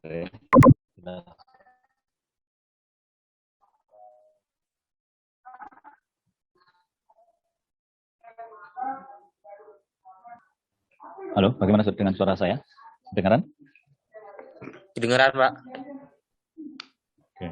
Halo, bagaimana dengan suara saya? Kedengaran? Kedengaran, Pak. Oke.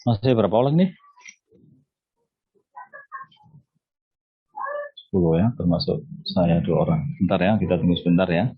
Masih berapa orang nih? 10 ya, termasuk saya 2 orang. Bentar ya, kita tunggu sebentar ya.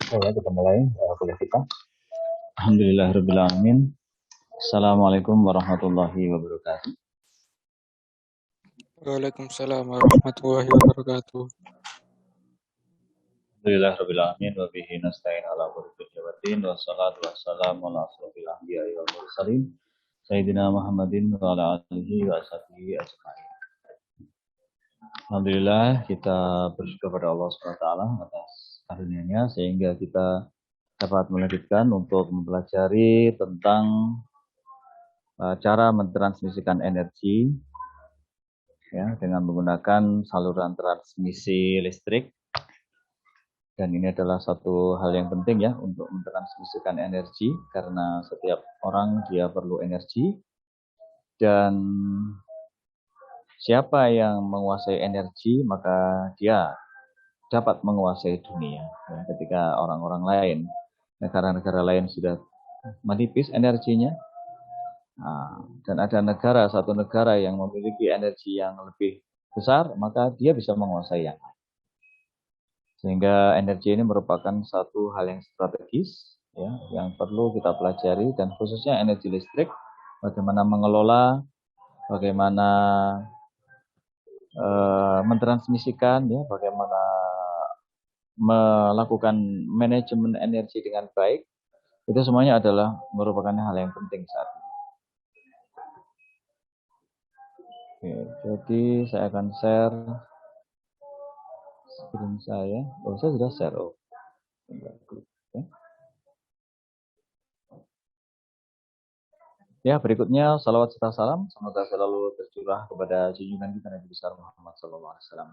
Oke, kita mulai kuliah kita. Alhamdulillahirrahmanirrahim. Assalamualaikum warahmatullahi wabarakatuh. Waalaikumsalam warahmatullahi wabarakatuh. Alhamdulillahirrahmanirrahim. Wa bihi nasta'in ala umuri dunya waddin. Wassalatu wassalamu ala asyrofil anbiya'i wal mursalin Sayyidina Muhammadin wa ala alihi wa sahbihi ajma'in. Alhamdulillah, kita bersyukur pada Allah SWT atas karunia-Nya sehingga kita dapat melanjutkan untuk mempelajari tentang cara mentransmisikan energi ya, dengan menggunakan saluran transmisi listrik. Dan ini adalah satu hal yang penting ya untuk mentransmisikan energi karena setiap orang dia perlu energi dan siapa yang menguasai energi maka dia dapat menguasai dunia. Ya, ketika orang-orang lain, negara-negara lain sudah menipis energinya, dan ada satu negara yang memiliki energi yang lebih besar, maka dia bisa menguasai yang lain. Sehingga energi ini merupakan satu hal yang strategis, ya, yang perlu kita pelajari, dan khususnya energi listrik, bagaimana mengelola, bagaimana mentransmisikan, ya, bagaimana melakukan manajemen energi dengan baik, itu semuanya adalah merupakan hal yang penting saat ini. Oke, jadi saya akan share screen saya. Saya sudah share. Ya, berikutnya salawat serta salam semoga selalu tercurah kepada junjungan kita Nabi besar Muhammad SAW.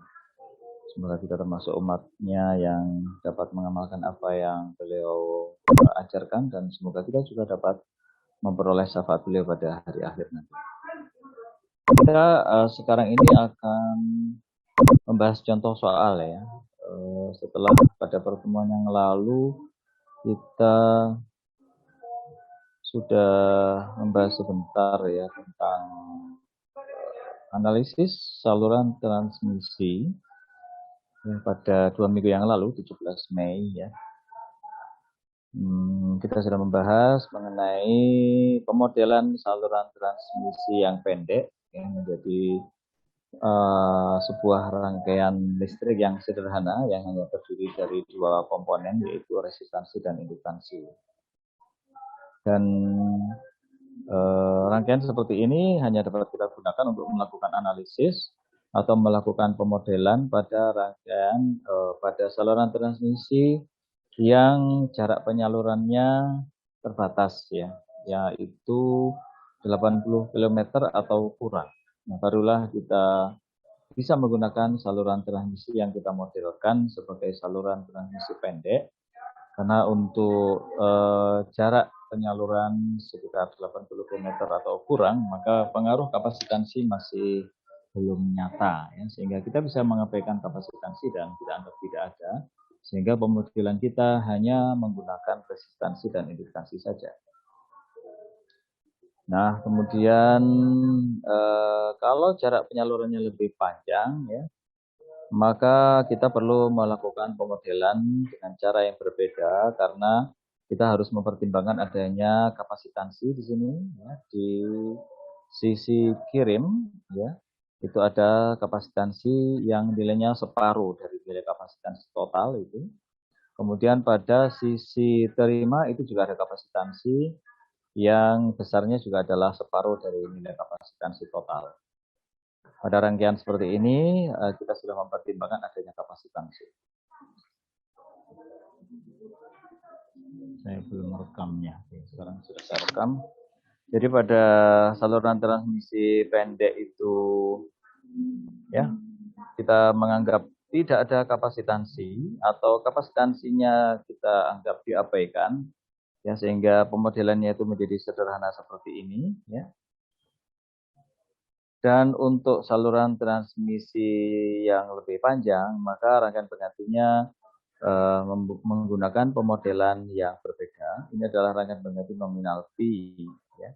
Semoga kita termasuk umatnya yang dapat mengamalkan apa yang beliau ajarkan, dan semoga kita juga dapat memperoleh syafaat beliau pada hari akhir nanti. Kita sekarang ini akan membahas contoh soal ya. Setelah pada pertemuan yang lalu kita sudah membahas sebentar ya tentang analisis saluran transmisi ya, pada 2 minggu yang lalu, 17 Mei ya. Kita sudah membahas mengenai pemodelan saluran transmisi yang pendek yang menjadi sebuah rangkaian listrik yang sederhana yang hanya terdiri dari 2 komponen, yaitu resistansi dan indukansi. Dan rangkaian seperti ini hanya dapat kita gunakan untuk melakukan analisis atau melakukan pemodelan pada rangkaian pada saluran transmisi yang jarak penyalurannya terbatas ya, yaitu 80 km atau kurang. Nah, barulah kita bisa menggunakan saluran transmisi yang kita modelkan sebagai saluran transmisi pendek, karena untuk jarak penyaluran sekitar 80 km atau kurang, maka pengaruh kapasitansi masih belum nyata, ya, sehingga kita bisa mengabaikan kapasitansi dan kita anggap tidak ada, sehingga pemodelan kita hanya menggunakan resistansi dan indukansi saja. Nah, kemudian kalau jarak penyalurannya lebih panjang, ya, maka kita perlu melakukan pemodelan dengan cara yang berbeda, karena kita harus mempertimbangkan adanya kapasitansi di sini, ya, di sisi kirim, ya, itu ada kapasitansi yang nilainya separuh dari nilai kapasitansi total itu. Kemudian pada sisi terima itu juga ada kapasitansi yang besarnya juga adalah separuh dari nilai kapasitansi total. Pada rangkaian seperti ini, kita sudah mempertimbangkan adanya kapasitansi. Saya belum merekamnya, sekarang sudah saya rekam. Jadi pada saluran transmisi pendek itu, ya, kita menganggap tidak ada kapasitansi atau kapasitansinya kita anggap diabaikan, ya, sehingga pemodelannya itu menjadi sederhana seperti ini, ya. Dan untuk saluran transmisi yang lebih panjang, maka rangkaian penggantinya menggunakan pemodelan yang berbeda. Ini adalah rangkaian pengganti nominal P, ya.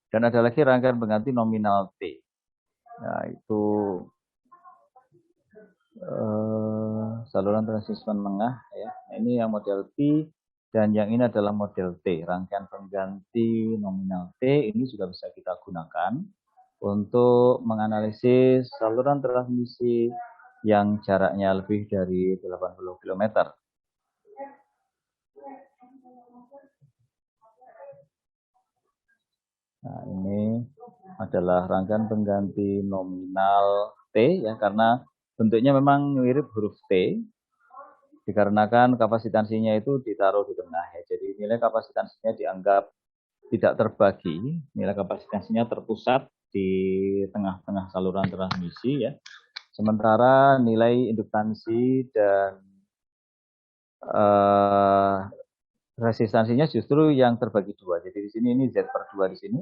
Dan ada lagi rangkaian pengganti nominal T. Nah, itu saluran transmisi menengah, ya. Nah, ini yang model P, dan yang ini adalah model T. Rangkaian pengganti nominal T ini juga bisa kita gunakan untuk menganalisis saluran transmisi yang jaraknya lebih dari 80 km. Nah, ini adalah rangkaian pengganti nominal T, ya, karena bentuknya memang mirip huruf T, dikarenakan kapasitansinya itu ditaruh di tengah, ya. Jadi nilai kapasitansinya dianggap tidak terbagi, nilai kapasitansinya terpusat di tengah-tengah saluran transmisi, ya. Sementara nilai indukansi dan resistansinya justru yang terbagi dua. Jadi di sini ini Z/2 di sini,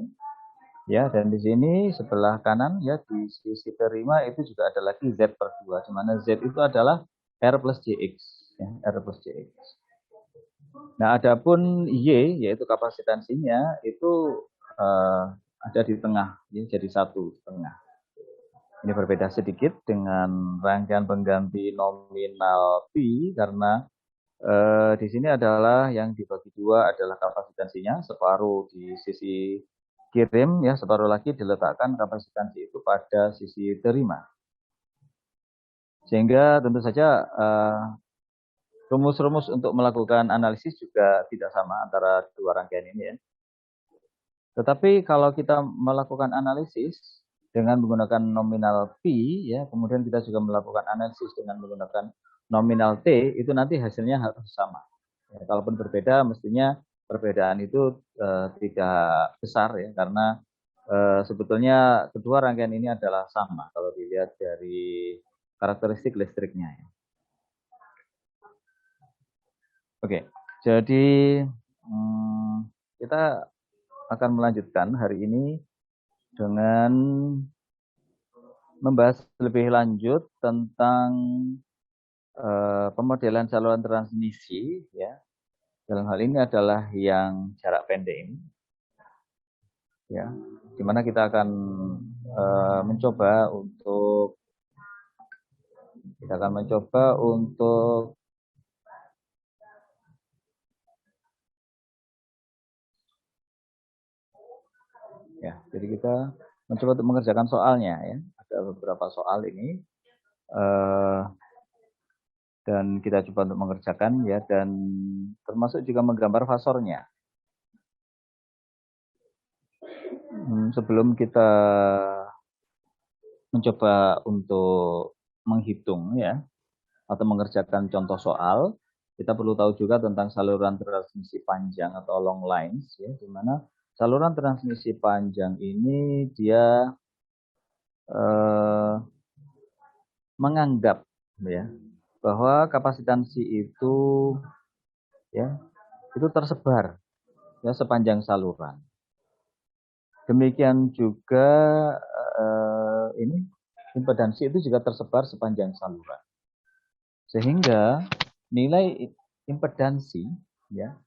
ya, dan di sini sebelah kanan, ya, di sisi terima itu juga ada lagi Z/2, di mana Z itu adalah R plus JX, ya, R plus JX. Nah, adapun Y, yaitu kapasitansinya itu ada di tengah, ya, jadi satu di tengah. Ini berbeda sedikit dengan rangkaian pengganti nominal P, karena di sini adalah yang dibagi dua adalah kapasitansinya, separuh di sisi kirim, ya, separuh lagi diletakkan kapasitansi itu pada sisi terima. Sehingga tentu saja rumus-rumus untuk melakukan analisis juga tidak sama antara dua rangkaian ini, ya. Tetapi kalau kita melakukan analisis dengan menggunakan nominal P, ya, kemudian kita juga melakukan analisis dengan menggunakan nominal T, itu nanti hasilnya harus sama. Ya, kalaupun berbeda, mestinya perbedaan itu tidak besar, ya, karena sebetulnya kedua rangkaian ini adalah sama kalau dilihat dari karakteristik listriknya, ya. Oke, jadi kita akan melanjutkan hari ini dengan membahas lebih lanjut tentang pemodelan saluran transmisi, ya. Dalam hal ini adalah yang jarak pendek ini, ya, di mana kita akan mencoba untuk ya, jadi kita mencoba untuk mengerjakan soalnya, ya. Ada beberapa soal ini dan kita coba untuk mengerjakan, ya, dan termasuk juga menggambar fasornya. Sebelum kita mencoba untuk menghitung, ya, atau mengerjakan contoh soal, kita perlu tahu juga tentang saluran transmisi panjang atau long lines, ya, di mana saluran transmisi panjang ini dia menganggap, ya, bahwa kapasitansi itu, ya, itu tersebar, ya, sepanjang saluran. Demikian juga ini impedansi itu juga tersebar sepanjang saluran. Sehingga nilai impedansi, ya,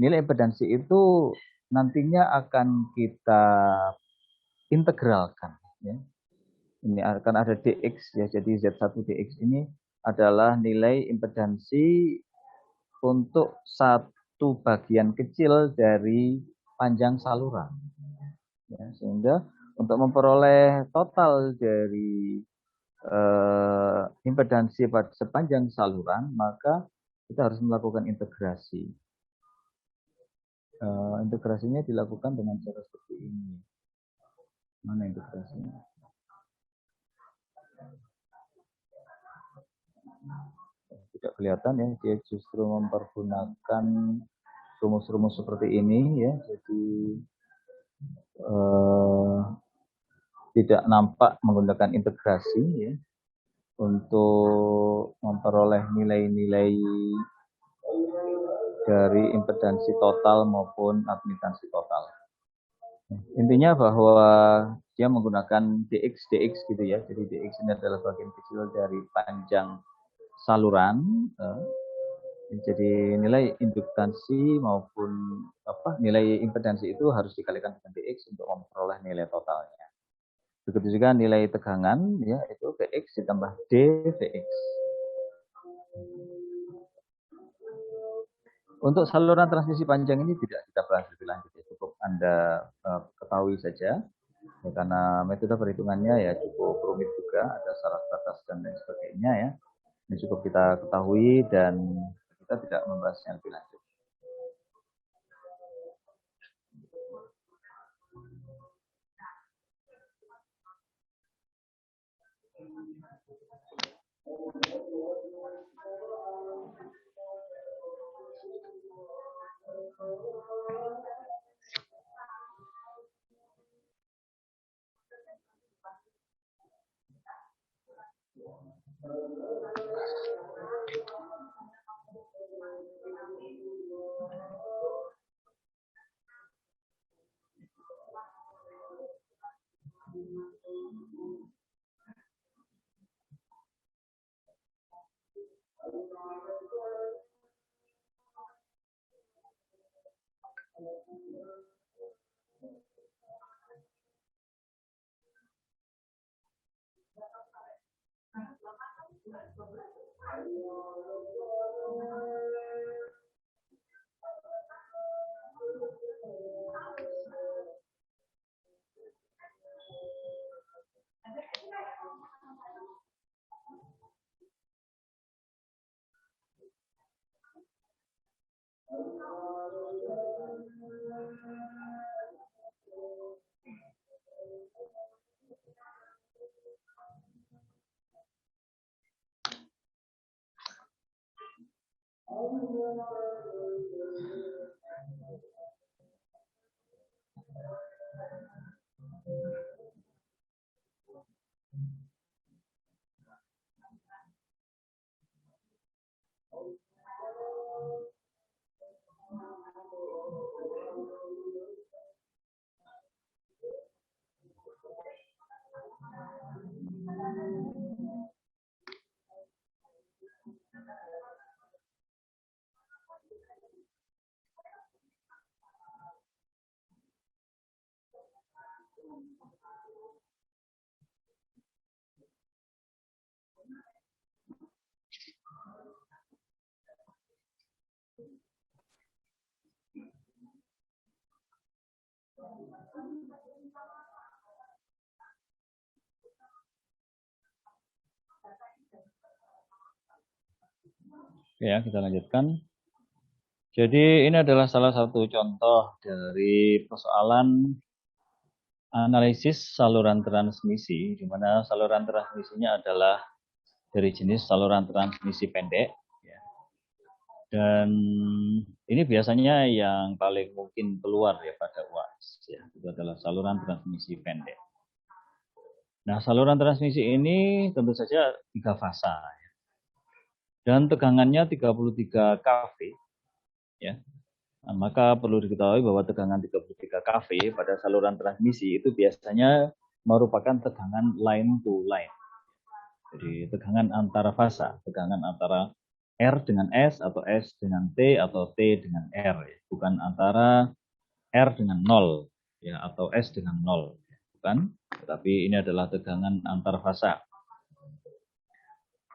nilai impedansi itu nantinya akan kita integralkan, ya. Ini akan ada dx, ya, jadi Z1 dx ini adalah nilai impedansi untuk satu bagian kecil dari panjang saluran, ya, sehingga untuk memperoleh total dari impedansi pada sepanjang saluran, maka kita harus melakukan integrasi. Integrasinya dilakukan dengan cara seperti ini. Mana integrasinya? Tidak kelihatan, ya, dia justru mempergunakan rumus-rumus seperti ini, ya, jadi tidak nampak menggunakan integrasi, ya, untuk memperoleh nilai-nilai dari impedansi total maupun admitansi total. Intinya bahwa dia menggunakan dx gitu, ya. Jadi dx ini adalah bagian kecil dari panjang saluran. Jadi nilai induktansi maupun nilai impedansi itu harus dikalikan dengan dx untuk memperoleh nilai totalnya. Begitu juga nilai tegangan, ya, itu Vx ditambah dVx. Untuk saluran transmisi panjang ini tidak kita bahas lebih lanjut, ya. Cukup Anda ketahui saja, ya, karena metode perhitungannya, ya, cukup rumit juga, ada syarat batas dan lain sebagainya, ya. Ini cukup kita ketahui dan kita tidak membahasnya lebih lanjut. Ya, kita lanjutkan. Jadi ini adalah salah satu contoh dari persoalan analisis saluran transmisi, di mana saluran transmisinya adalah dari jenis saluran transmisi pendek. Ya. Dan ini biasanya yang paling mungkin keluar ya pada UAS. Ya. Itu adalah saluran transmisi pendek. Nah, saluran transmisi ini tentu saja 3 fasa. Ya. Dan tegangannya 33 kV. Ya. Nah, maka perlu diketahui bahwa tegangan 33 kV pada saluran transmisi itu biasanya merupakan tegangan line to line. Jadi tegangan antara fasa, tegangan antara R dengan S atau S dengan T atau T dengan R, bukan antara R dengan 0 ya atau S dengan 0, bukan, tetapi ini adalah tegangan antar fasa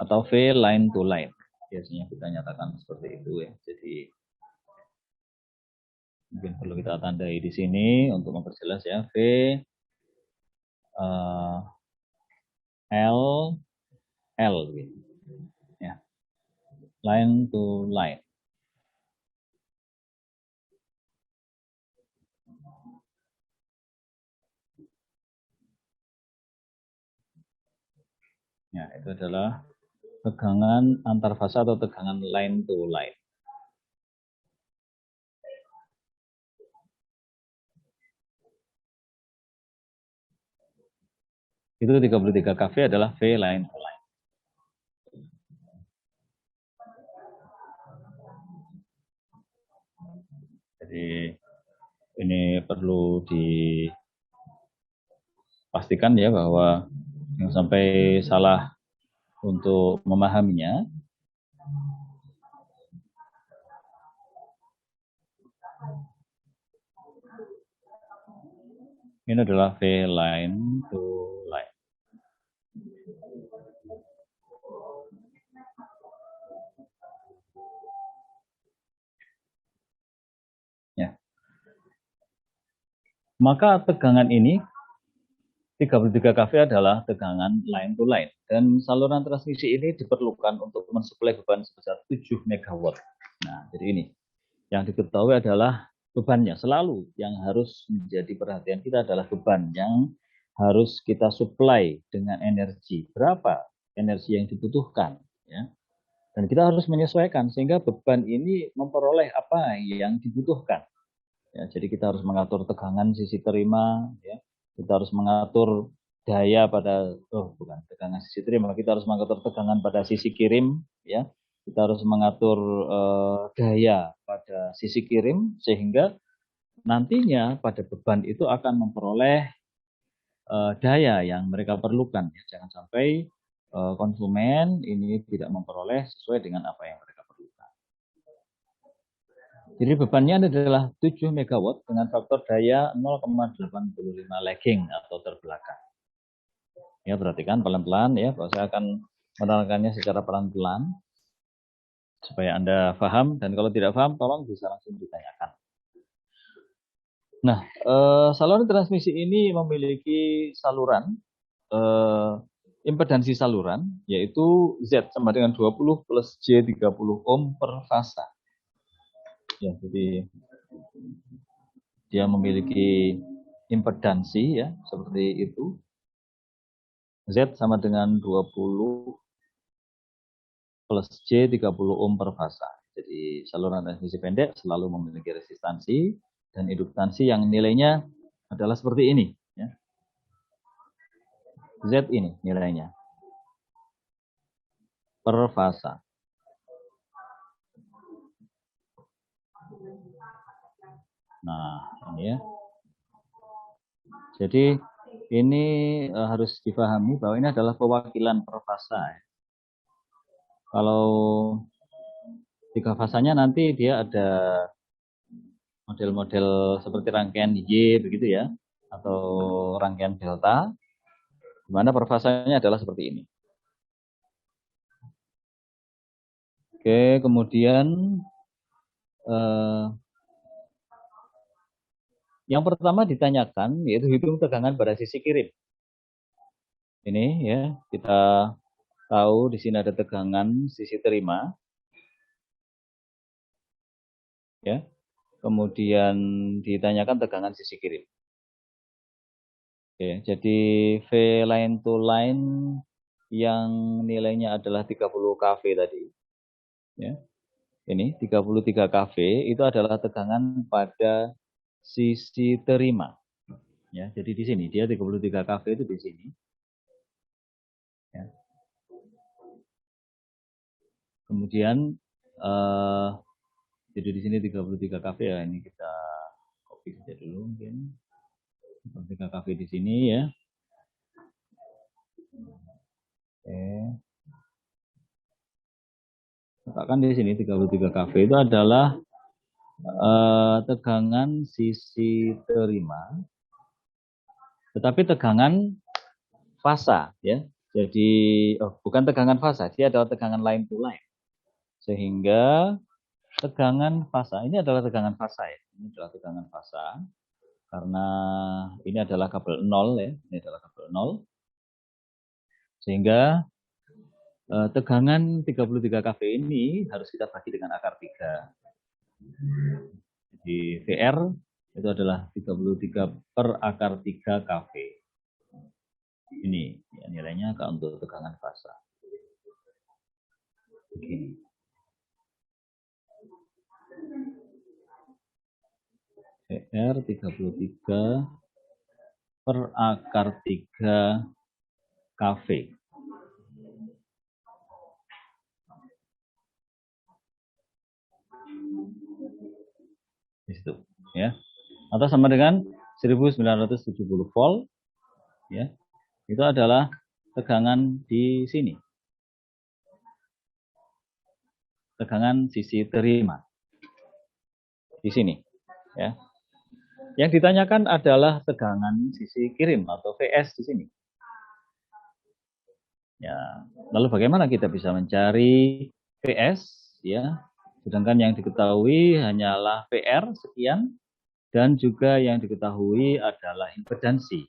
atau V line to line. Biasanya kita nyatakan seperti itu ya. Jadi mungkin perlu kita tandai di sini untuk memperjelas ya. V L L gitu. Ya. Line to line. Ya, itu adalah tegangan antar fasa atau tegangan line to line. Itu 33 kV adalah V line to line. Jadi ini perlu dipastikan ya bahwa yang sampai salah untuk memahaminya. Ini adalah V line to line. Ya. Maka tegangan ini 33 kV adalah tegangan line to line. Dan saluran transmisi ini diperlukan untuk mensuplai beban sebesar 7 MW. Nah, jadi ini. Yang diketahui adalah bebannya. Selalu yang harus menjadi perhatian kita adalah beban yang harus kita suplai dengan energi. Berapa energi yang dibutuhkan. Ya. Dan kita harus menyesuaikan sehingga beban ini memperoleh apa yang dibutuhkan. Ya, jadi kita harus mengatur tegangan sisi terima, ya. Kita harus mengatur daya pada tegangan sisi terima, kita harus mengatur tegangan pada sisi kirim, ya. Kita harus mengatur daya pada sisi kirim sehingga nantinya pada beban itu akan memperoleh daya yang mereka perlukan. Ya. Jangan sampai konsumen ini tidak memperoleh sesuai dengan apa yang mereka perlukan. Jadi bebannya adalah 7 MW dengan faktor daya 0,85 lagging atau terbelakang. Ya, perhatikan pelan-pelan ya, bahwa saya akan menerangkannya secara pelan-pelan supaya Anda paham, dan kalau tidak paham tolong bisa langsung ditanyakan. Nah, saluran transmisi ini memiliki saluran impedansi saluran yaitu Z sama dengan 20 plus J 30 ohm per fasa. Ya, jadi dia memiliki impedansi ya seperti itu. Z sama dengan 20 plus J 30 ohm per fasa. Jadi saluran transmisi pendek selalu memiliki resistansi dan induktansi yang nilainya adalah seperti ini. Ya. Z ini nilainya per fasa. Nah, ini ya. Jadi ini harus dipahami bahwa ini adalah pewakilan per fasa. Ya. Kalau 3 fasanya nanti dia ada model-model seperti rangkaian Y begitu ya, atau rangkaian delta, di mana per fasanya adalah seperti ini. Oke, kemudian eh, yang pertama ditanyakan yaitu hitung tegangan pada sisi kirim. Ini ya, kita tahu di sini ada tegangan sisi terima. Ya. Kemudian ditanyakan tegangan sisi kirim. Oke, jadi V line to line yang nilainya adalah 30 kV tadi. Ya. Ini 33 kV itu adalah tegangan pada sisi terima. Ya, jadi di sini dia 33 kV itu di sini. Ya. Kemudian jadi di sini 33 kV ya, ini kita copy saja dulu mungkin. 33 kV di sini ya. Oke. Letakkan di sini 33 kV itu adalah tegangan sisi terima, tetapi tegangan fasa ya. Jadi bukan tegangan fasa, dia adalah tegangan line to line. Sehingga tegangan fasa ini adalah tegangan fasa ya. Ini adalah tegangan fasa karena ini adalah kabel 0 ya, ini adalah kabel 0. Sehingga tegangan 33 kV ini harus kita bagi dengan akar 3. Jadi VR itu adalah 33 per akar 3 kV. Ini ya, nilainya untuk tegangan fasa. Begini. VR 33 per akar 3 kV. Di situ ya. Atau sama dengan 1970 volt ya. Itu adalah tegangan di sini. Tegangan sisi terima. Di sini ya. Yang ditanyakan adalah tegangan sisi kirim atau VS di sini. Ya, lalu bagaimana kita bisa mencari VS ya? Sedangkan yang diketahui hanyalah VR sekian dan juga yang diketahui adalah impedansi.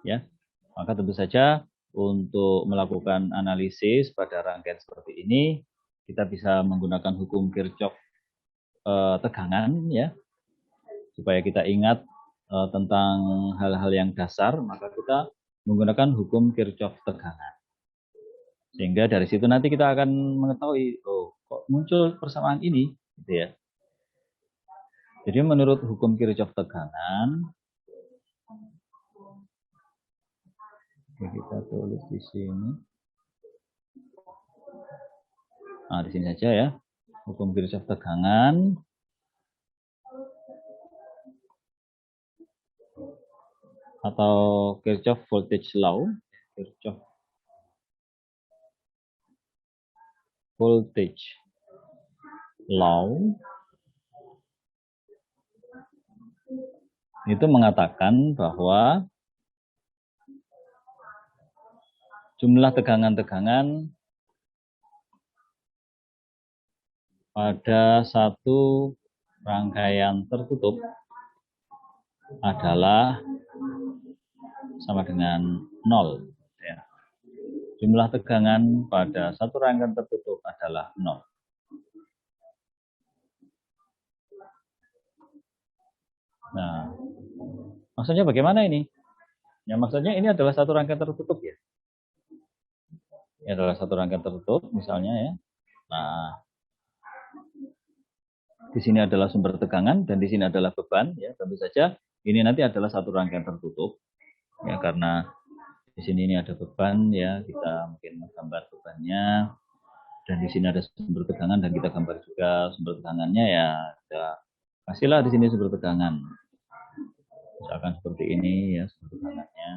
Ya. Maka tentu saja untuk melakukan analisis pada rangkaian seperti ini kita bisa menggunakan hukum Kirchhoff tegangan ya. Supaya kita ingat tentang hal-hal yang dasar, maka kita menggunakan hukum Kirchhoff tegangan. Sehingga dari situ nanti kita akan mengetahui, oh kok muncul persamaan ini, gitu ya. Jadi menurut hukum Kirchhoff tegangan, kita tulis di sini. Nah, di sini saja ya. Hukum Kirchhoff tegangan atau Kirchhoff voltage law, Kirchhoff voltage law itu mengatakan bahwa jumlah tegangan-tegangan pada satu rangkaian tertutup adalah sama dengan 0. Ya. Jumlah tegangan pada satu rangkaian tertutup adalah 0. Nah, maksudnya bagaimana ini? Ya, maksudnya ini adalah satu rangkaian tertutup ya. Ini adalah satu rangkaian tertutup misalnya ya. Nah, di sini adalah sumber tegangan dan di sini adalah beban ya. Tentu saja ini nanti adalah satu rangkaian tertutup ya, karena di sini ini ada beban ya, kita mungkin menggambar bebannya, dan di sini ada sumber tegangan dan kita gambar juga sumber tegangannya ya. Kita kasihlah di sini sumber tegangan, misalkan seperti ini ya sumber tegangannya.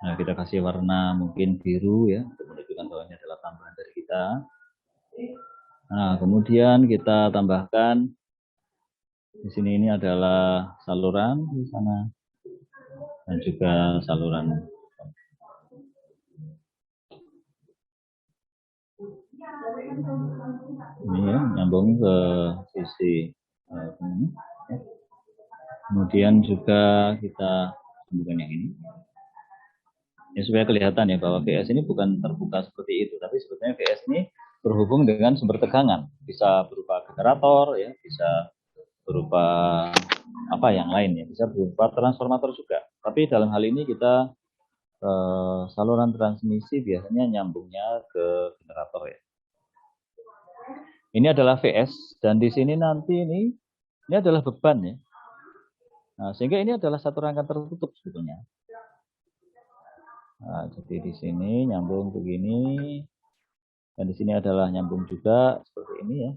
Nah, kita kasih warna mungkin biru ya untuk menunjukkan bahwa ini adalah tambahan dari kita. Nah, kemudian kita tambahkan di sini ini adalah saluran di sana dan juga saluran. Ini ya, nyambung ke sisi ini. Kemudian juga kita sambungkan yang ini. Ya, supaya kelihatan ya bahwa VS ini bukan terbuka seperti itu, tapi sebetulnya VS ini berhubung dengan sumber tegangan, bisa berupa generator, ya, bisa berupa apa yang lain ya, bisa berupa transformator juga. Tapi dalam hal ini kita saluran transmisi biasanya nyambungnya ke generator ya. Ini adalah VS dan di sini nanti ini adalah beban ya. Nah, sehingga ini adalah satu rangkaian tertutup sebetulnya. Nah, jadi di sini nyambung begini, dan di sini adalah nyambung juga seperti ini ya.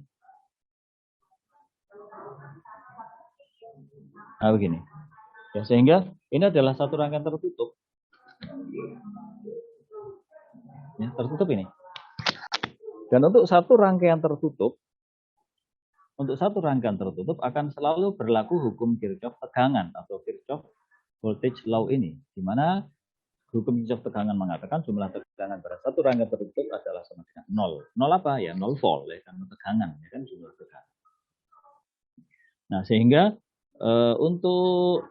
Nah, begini. Ya, sehingga ini adalah satu rangkaian tertutup. Ya, tertutup ini. Dan untuk satu rangkaian tertutup, akan selalu berlaku hukum Kirchhoff tegangan atau Kirchhoff voltage law ini, di mana hukum Kirchhoff tegangan mengatakan jumlah tegangan pada satu rangkaian tertutup adalah sama dengan 0. 0 apa? Ya 0 volt ya, karena tegangan ya kan, jumlah tegangan. Nah, sehingga untuk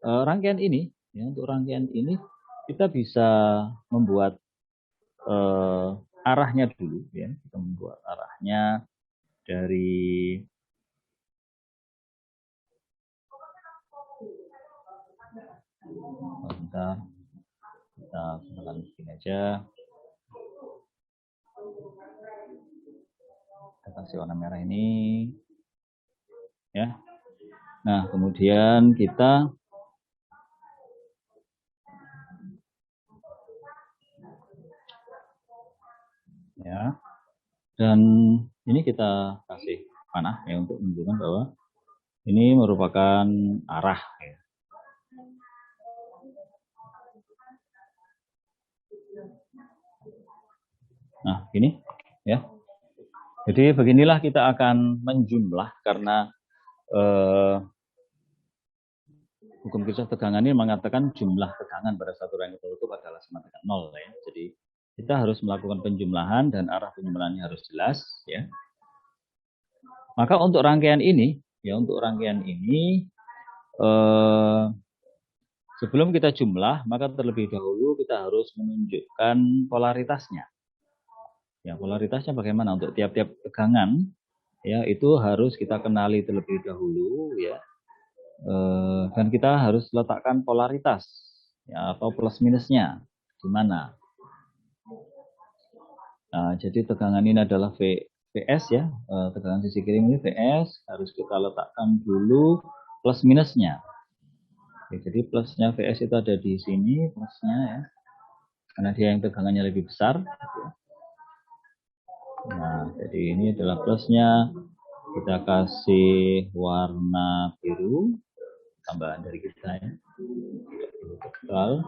rangkaian ini ya, kita bisa membuat arahnya dulu ya. Kita membuat arahnya dari bentar. Kita gunakan begini aja. Kita kasih warna merah ini. Ya. Nah, kemudian kita ya. Dan ini kita kasih panah ya untuk menunjukkan bahwa ini merupakan arah ya. Nah, ini ya. Jadi beginilah kita akan menjumlah karena hukum Kirchhoff tegangan ini mengatakan jumlah tegangan pada satu rangkaian tertutup adalah sama dengan 0 ya. Jadi kita harus melakukan penjumlahan dan arah penjumlahannya harus jelas ya. Maka untuk rangkaian ini ya, sebelum kita jumlah, maka terlebih dahulu kita harus menunjukkan polaritasnya. Ya, polaritasnya bagaimana untuk tiap-tiap tegangan ya, itu harus kita kenali terlebih dahulu ya. Dan kita harus letakkan polaritas ya, atau plus minusnya di mana. Nah, jadi tegangan ini adalah VS ya, tegangan sisi kiri ini VS, harus kita letakkan dulu plus minusnya. Oke, jadi plusnya VS itu ada di sini, plusnya ya, karena dia yang tegangannya lebih besar. Nah, jadi ini adalah plusnya. Kita kasih warna biru, tambahan dari kita ya, tebal,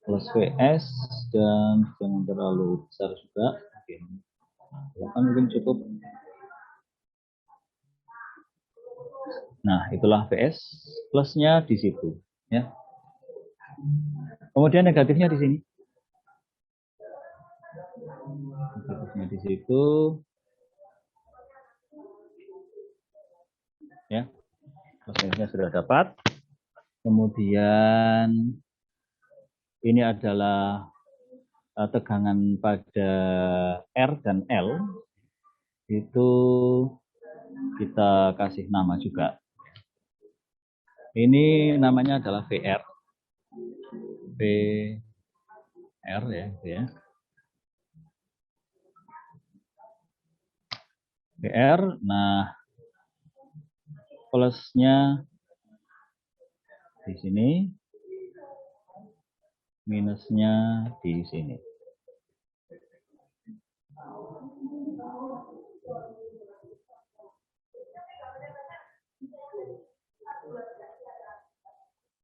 plus VS dan jangan terlalu besar juga. Oke, kan mungkin cukup. Nah, itulah VS, plusnya di situ ya. Kemudian negatifnya di sini. Negatifnya di situ. Ya. Plusnya sudah dapat. Kemudian ini adalah tegangan pada R dan L. Itu kita kasih nama juga. Ini namanya adalah VR. VR ya, ya. VR, nah plusnya di sini, minusnya di sini.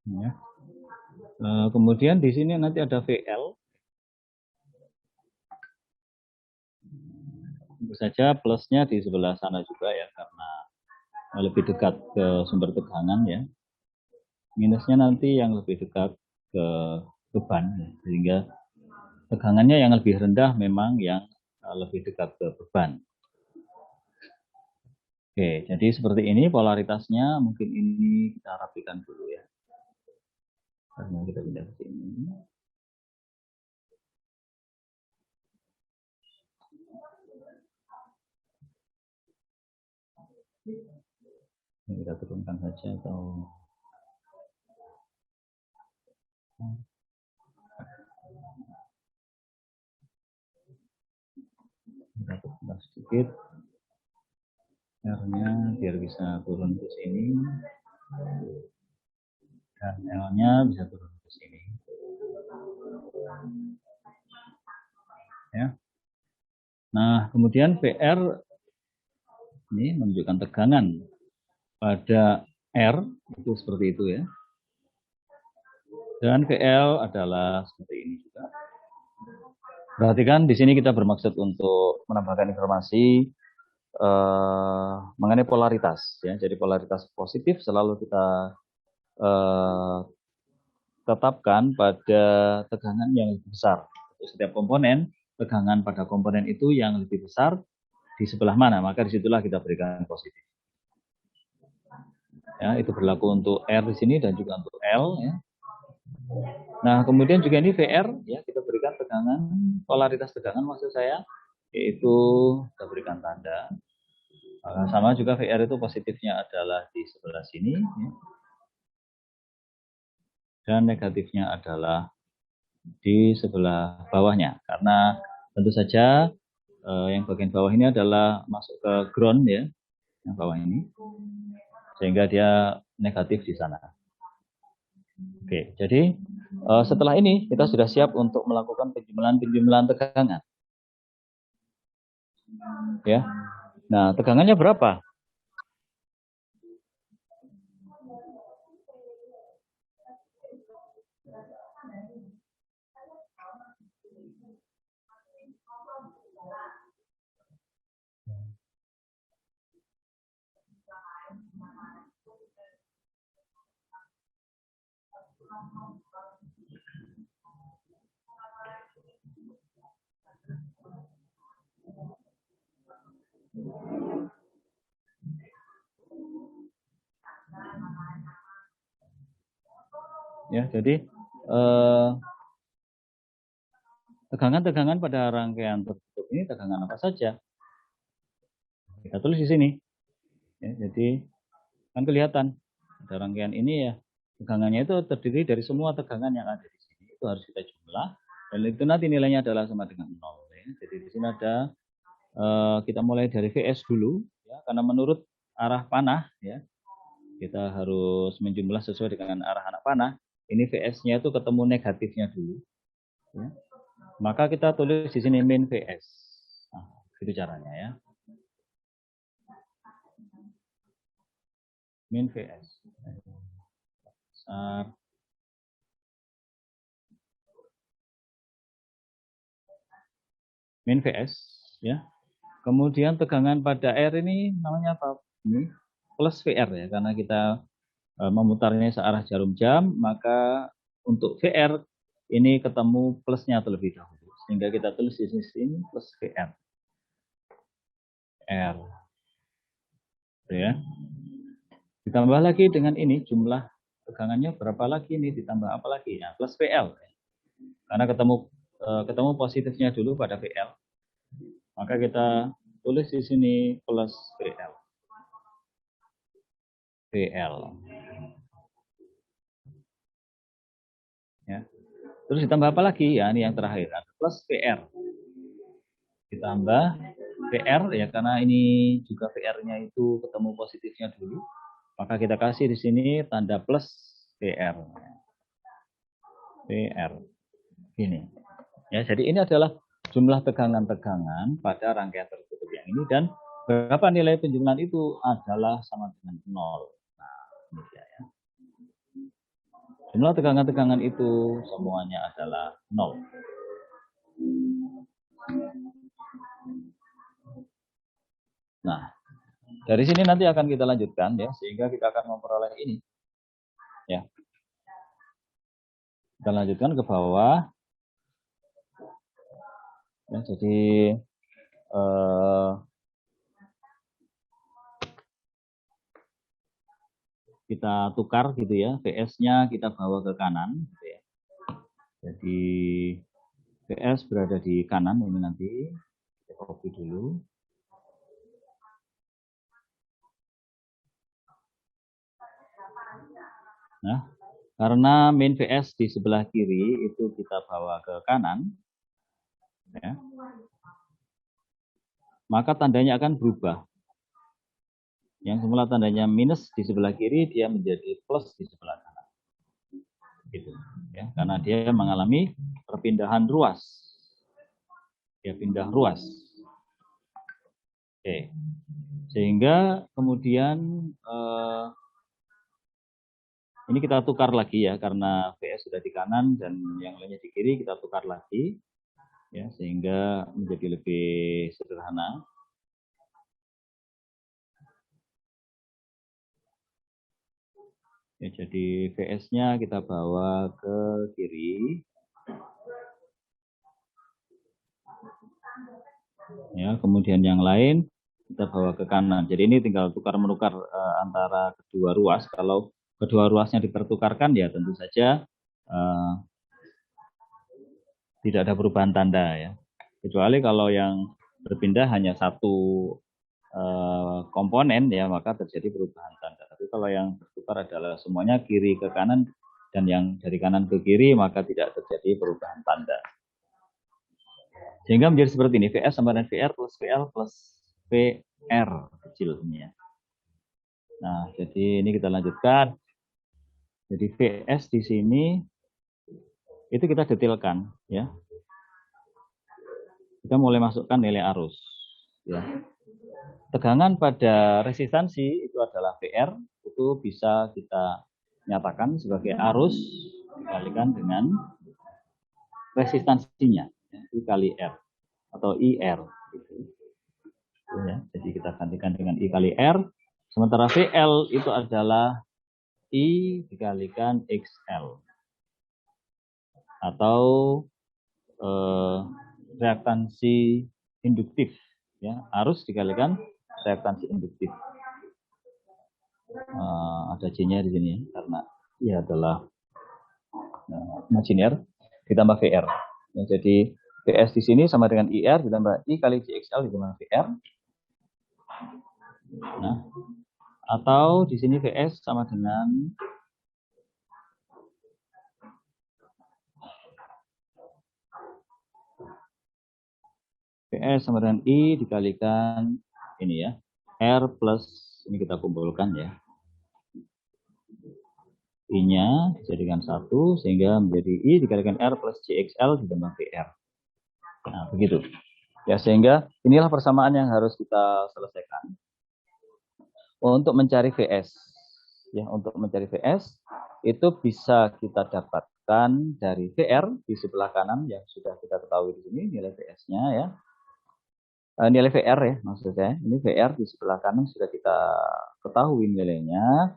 Ya. Kemudian di sini nanti ada VL. Tentu saja plusnya di sebelah sana juga ya, karena lebih dekat ke sumber tegangan ya. Minusnya nanti yang lebih dekat ke beban ya. Sehingga tegangannya yang lebih rendah memang yang lebih dekat ke beban. Oke, jadi seperti ini polaritasnya. Mungkin ini kita rapikan dulu ya. Karena kita pindah ke sini. Ini kita turunkan saja atau kita turunkan sedikit R-nya biar bisa turun ke sini dan L-nya bisa turun ke sini ya. Nah kemudian VR ini menunjukkan tegangan pada R itu seperti itu ya, dan VL adalah seperti ini juga. Perhatikan di sini kita bermaksud untuk menambahkan informasi mengenai polaritas ya. Jadi polaritas positif selalu kita tetapkan pada tegangan yang lebih besar. Setiap komponen, tegangan pada komponen itu yang lebih besar di sebelah mana, maka disitulah kita berikan positif. Ya, itu berlaku untuk R di sini dan juga untuk L ya. Nah, kemudian juga ini VR ya, kita berikan tegangan, polaritas tegangan maksud saya, yaitu kita berikan tanda. Sama juga VR itu positifnya adalah di sebelah sini ya. Dan negatifnya adalah di sebelah bawahnya, karena tentu saja yang bagian bawah ini adalah masuk ke ground ya, yang bawah ini, sehingga dia negatif di sana. Oke, jadi setelah ini kita sudah siap untuk melakukan penjumlahan tegangan. Ya, nah tegangannya berapa? Ya, jadi tegangan-tegangan pada rangkaian tertutup ini tegangan apa saja? Kita tulis di sini. Ya, jadi kan kelihatan pada rangkaian ini ya, tegangannya itu terdiri dari semua tegangan yang ada di sini. Itu harus kita jumlah dan itu nanti nilainya adalah sama dengan 0. Ya. Jadi di sini ada kita mulai dari VS dulu ya, karena menurut arah panah ya, kita harus menjumlah sesuai dengan arah anak panah. Ini VS-nya itu ketemu negatifnya dulu. Ya. Maka kita tulis di sini min VS. Nah, itu caranya ya. Min VS. Besar. Min VS ya. Kemudian tegangan pada R ini namanya apa? Ini plus VR ya, karena kita memutarnya searah jarum jam, maka untuk VR ini ketemu plusnya terlebih dahulu, sehingga kita tulis di sini plus VR. R. Ya. Ditambah lagi dengan ini jumlah tegangannya berapa lagi ini, ditambah apa lagi? Ya, plus VL. Karena ketemu positifnya dulu pada VL. Maka kita tulis di sini plus VL. VL. Ya. Terus ditambah apa lagi? Ya, ini yang terakhir. Plus VR. Ditambah VR ya, karena ini juga VR-nya itu ketemu positifnya dulu. Maka kita kasih di sini tanda plus VR. VR. Ini. Ya, jadi ini adalah jumlah tegangan-tegangan pada rangkaian tertutup yang ini, dan berapa nilai penjumlahan itu adalah sama dengan 0. Nah, ini dia ya. Jumlah tegangan-tegangan itu semuanya adalah 0. Nah, dari sini nanti akan kita lanjutkan ya, sehingga kita akan memperoleh ini. Ya. Kita lanjutkan ke bawah. Ya, jadi kita tukar gitu ya, VS-nya kita bawa ke kanan gitu ya. Jadi VS berada di kanan ini nanti. Kita copy dulu. Nah, karena main VS di sebelah kiri itu kita bawa ke kanan, ya, maka tandanya akan berubah. Yang semula tandanya minus di sebelah kiri, dia menjadi plus di sebelah kanan. Gitu, ya, karena dia mengalami perpindahan ruas. Dia pindah ruas. Oke. Sehingga kemudian ini kita tukar lagi ya, karena VS sudah di kanan dan yang lainnya di kiri, kita tukar lagi ya, sehingga menjadi lebih sederhana. Ya, jadi VS-nya kita bawa ke kiri. Ya, kemudian yang lain kita bawa ke kanan. Jadi ini tinggal tukar-menukar antara kedua ruas. Kalau kedua ruasnya dipertukarkan ya tentu saja tidak ada perubahan tanda ya. Kecuali kalau yang berpindah hanya satu komponen ya, maka terjadi perubahan tanda. Tapi kalau yang bertukar adalah semuanya kiri ke kanan dan yang dari kanan ke kiri, maka tidak terjadi perubahan tanda. Sehingga menjadi seperti ini, VS sama dengan VR plus VL plus VR kecil ini ya. Nah, jadi ini kita lanjutkan. Jadi VS di sini itu kita detailkan ya. Kita mulai masukkan nilai arus ya. Tegangan pada resistansi itu adalah VR, itu bisa kita nyatakan sebagai arus dikalikan dengan resistansinya, ya, I kali R atau IR. Gitu. Ya, jadi kita gantikan dengan I kali R, sementara VL itu adalah I dikalikan XL atau reaktansi induktif, ya, arus dikalikan reaktansi induktif. Ada J-nya di sini karena ia adalah imajiner ditambah VR. Ya, jadi VS di sini sama dengan IR ditambah I kali JXL ditambah VR. Nah, atau di sini VS sama dengan VS sama dengan I dikalikan ini ya, R plus, ini kita kumpulkan ya. I-nya dijadikan 1 sehingga menjadi I dikalikan R plus JXL ditambah VR. Nah, begitu. Ya, sehingga inilah persamaan yang harus kita selesaikan untuk mencari VS. Ya, untuk mencari VS itu bisa kita dapatkan dari VR di sebelah kanan yang sudah kita ketahui di sini nilai VS-nya ya. Nilai VR ya maksud saya. Ini VR di sebelah kanan sudah kita ketahui nilainya.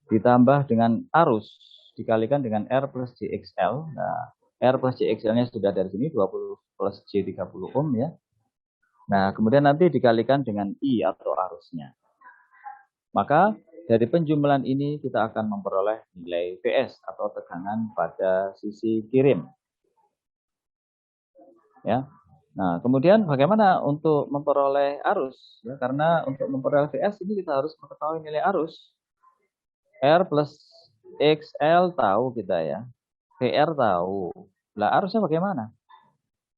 Ditambah dengan arus dikalikan dengan R plus JXL. Nah, R plus JXL-nya sudah dari sini 20 plus J 30 ohm ya. Nah, kemudian nanti dikalikan dengan I atau arusnya. Maka dari penjumlahan ini kita akan memperoleh nilai VS atau tegangan pada sisi kirim. Ya. Nah, kemudian bagaimana untuk memperoleh arus? Ya, karena untuk memperoleh VS ini kita harus mengetahui nilai arus. R plus XL tahu kita ya. VR tahu. Lah arusnya bagaimana?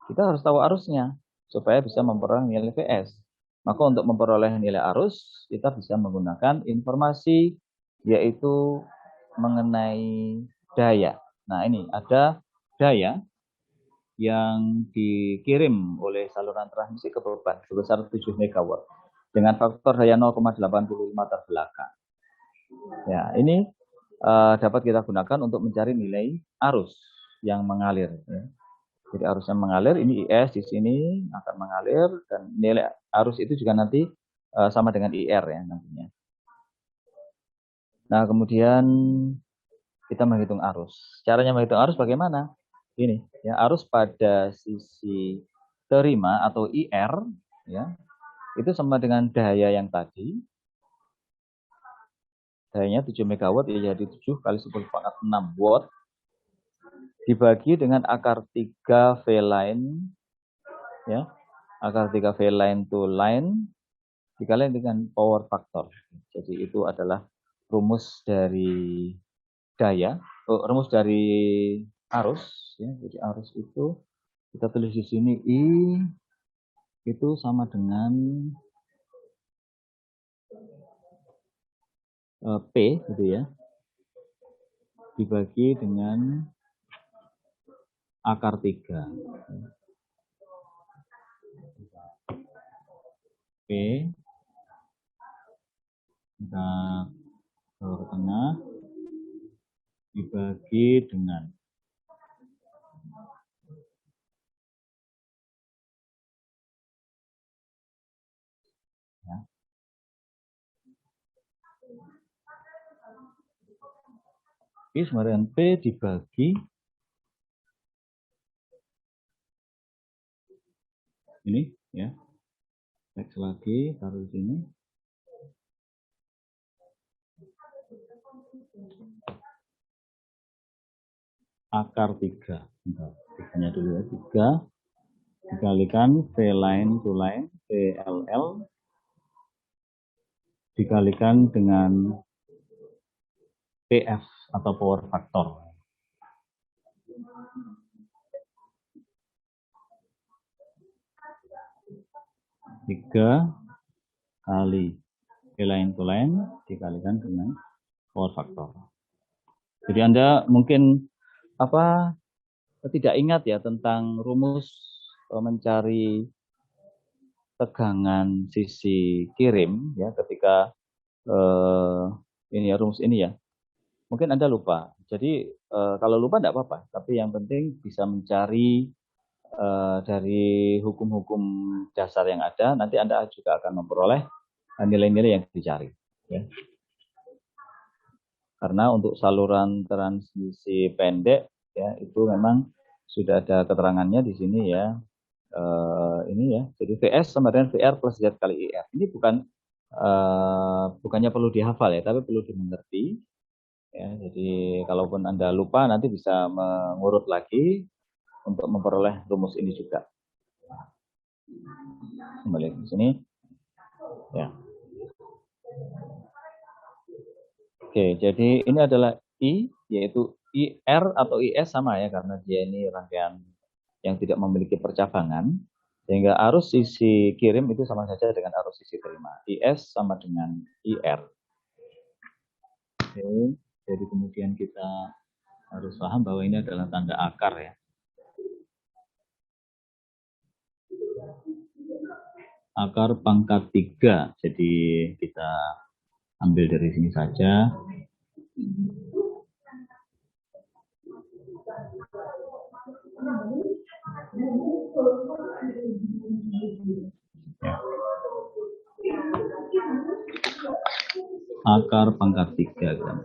Kita harus tahu arusnya supaya bisa memperoleh nilai VS. Maka untuk memperoleh nilai arus, kita bisa menggunakan informasi yaitu mengenai daya. Nah, ini ada daya yang dikirim oleh saluran transmisi ke beban sebesar 7 MW dengan faktor daya 0,85 terbelakang. Ya, ini dapat kita gunakan untuk mencari nilai arus yang mengalir. Ya. Jadi arusnya mengalir, ini IS di sini akan mengalir dan nilai arus itu juga nanti sama dengan IR ya nantinya. Nah, kemudian kita menghitung arus. Caranya menghitung arus bagaimana? Ini ya, arus pada sisi terima atau IR ya, itu sama dengan daya yang tadi. Dayanya 7 megawatt ya, jadi 7 kali 10 pangkat 6 watt dibagi dengan akar 3 V line ya. Akar 3 V line to line dikalikan dengan power factor. Jadi itu adalah rumus dari daya, rumus dari arus ya. Jadi arus itu kita tulis di sini I itu sama dengan P gitu ya, dibagi dengan akar 3. P kita taruh ke tengah dibagi dengan ya. P sama dengan P dibagi ini ya. Next lagi taruh di sini. Akar 3. Tiganya dulu ya. 3 dikalikan V line to line VLL dikalikan dengan PF atau power factor. Tiga kali V line to line dikalikan dengan power factor. Jadi Anda mungkin tidak ingat ya tentang rumus mencari tegangan sisi kirim ya ketika ini ya, rumus ini ya. Mungkin Anda lupa. Jadi kalau lupa tidak apa-apa, tapi yang penting bisa mencari dari hukum-hukum dasar yang ada, nanti Anda juga akan memperoleh nilai-nilai yang dicari. Ya. Karena untuk saluran transmisi pendek, ya itu memang sudah ada keterangannya di sini ya. Ini ya, jadi VS sama dengan VR plus Z kali IR. Ini bukannya perlu dihafal ya, tapi perlu dimengerti. Ya, jadi kalaupun Anda lupa, nanti bisa mengurut lagi untuk memperoleh rumus ini juga. Kembali ke sini. Ya. Oke, jadi ini adalah I, yaitu IR atau IS sama ya, karena dia ini rangkaian yang tidak memiliki percabangan, sehingga arus sisi kirim itu sama saja dengan arus sisi terima. IS sama dengan IR. Oke, jadi kemudian kita harus paham bahwa ini adalah tanda akar ya. Akar pangkat 3, jadi kita ambil dari sini saja. Ya. Akar pangkat 3 kan.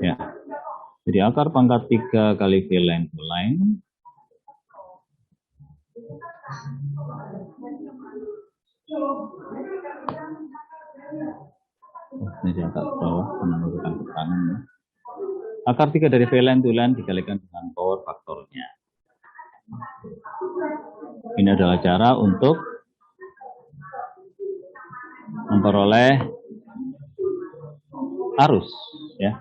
Ya. Jadi akar pangkat 3 kali V line to line ini agak bawah menentukan keterangan ya. Akar 3 dari V line to line dikalikan dengan power faktornya. Ini adalah cara untuk memperoleh arus ya.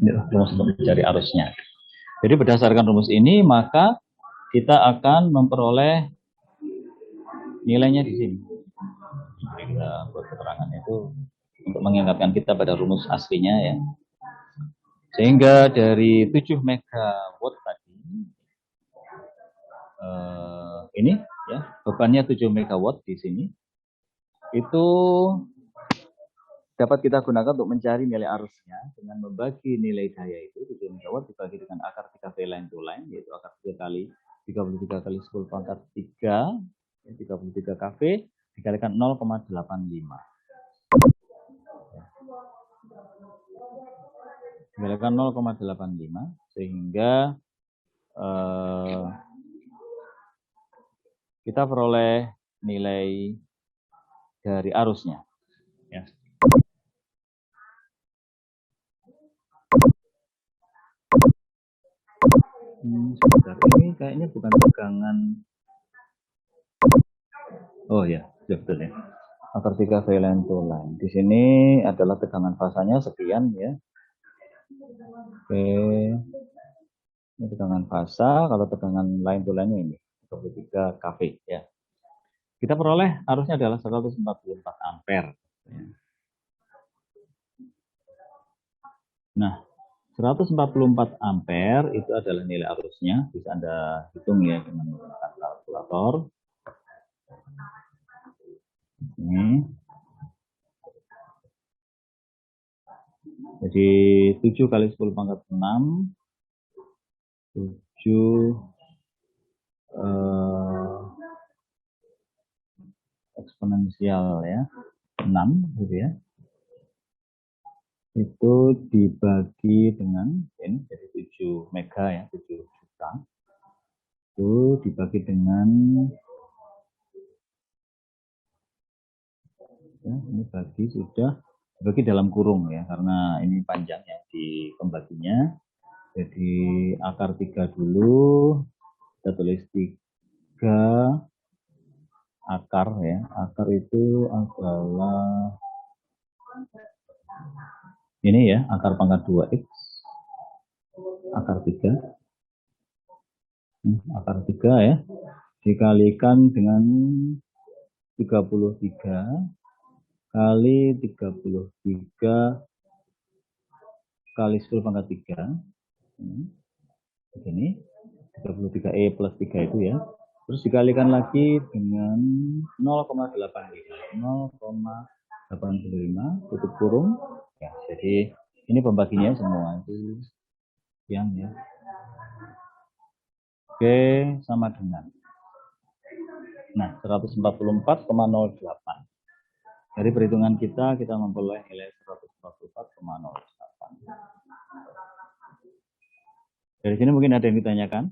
Ini rumus untuk mencari arusnya. Jadi berdasarkan rumus ini maka kita akan memperoleh nilainya di sini. Jadi kita buat keterangannya itu untuk mengingatkan kita pada rumus aslinya ya. Sehingga dari 7 megawatt tadi ini ya, bebannya 7 megawatt di sini itu dapat kita gunakan untuk mencari nilai arusnya dengan membagi nilai daya itu 7 megawatt dibagi dengan akar 3 V line to line, yaitu akar 3 kali 33 kali 10 pangkat 3 33 kV dikalikan 0,85. Dikalikan 0,85 sehingga kita peroleh nilai dari arusnya. Ya. Sebentar, ini kayaknya bukan tegangan. Oh ya, betul ya. Akar 3 valent line. Di sini adalah tegangan fasanya sekian ya. Oke. Ini tegangan fasa, kalau tegangan line to line ini 23 kV ya. Kita peroleh arusnya adalah 144 ampere. Nah, 144 ampere itu adalah nilai arusnya, bisa Anda hitung ya dengan menggunakan kalkulator. Ini. Jadi 7 kali 10 pangkat 6, 7 eksponensial ya, 6 gitu ya. Itu dibagi dengan ini jadi 7 mega ya, 7 juta. Itu dibagi dengan ya, ini dibagi dalam kurung ya, karena ini panjang ya di pembaginya. Jadi akar 3 dulu, kita tulis 3 akar ya. Akar itu adalah ini ya, akar pangkat 2x, akar 3. Akar 3 ya, dikalikan dengan 33 kali 33 kali 10 pangkat 3. Begini, 33E plus 3 itu ya. Terus dikalikan lagi dengan 0,85. 0,85 tutup kurung. Ya, jadi ini pembaginya semua itu yang ya. Oke, sama dengan. Nah, 144,08. Dari perhitungan kita memperoleh nilai 144,08. Dari sini mungkin ada yang ditanyakan?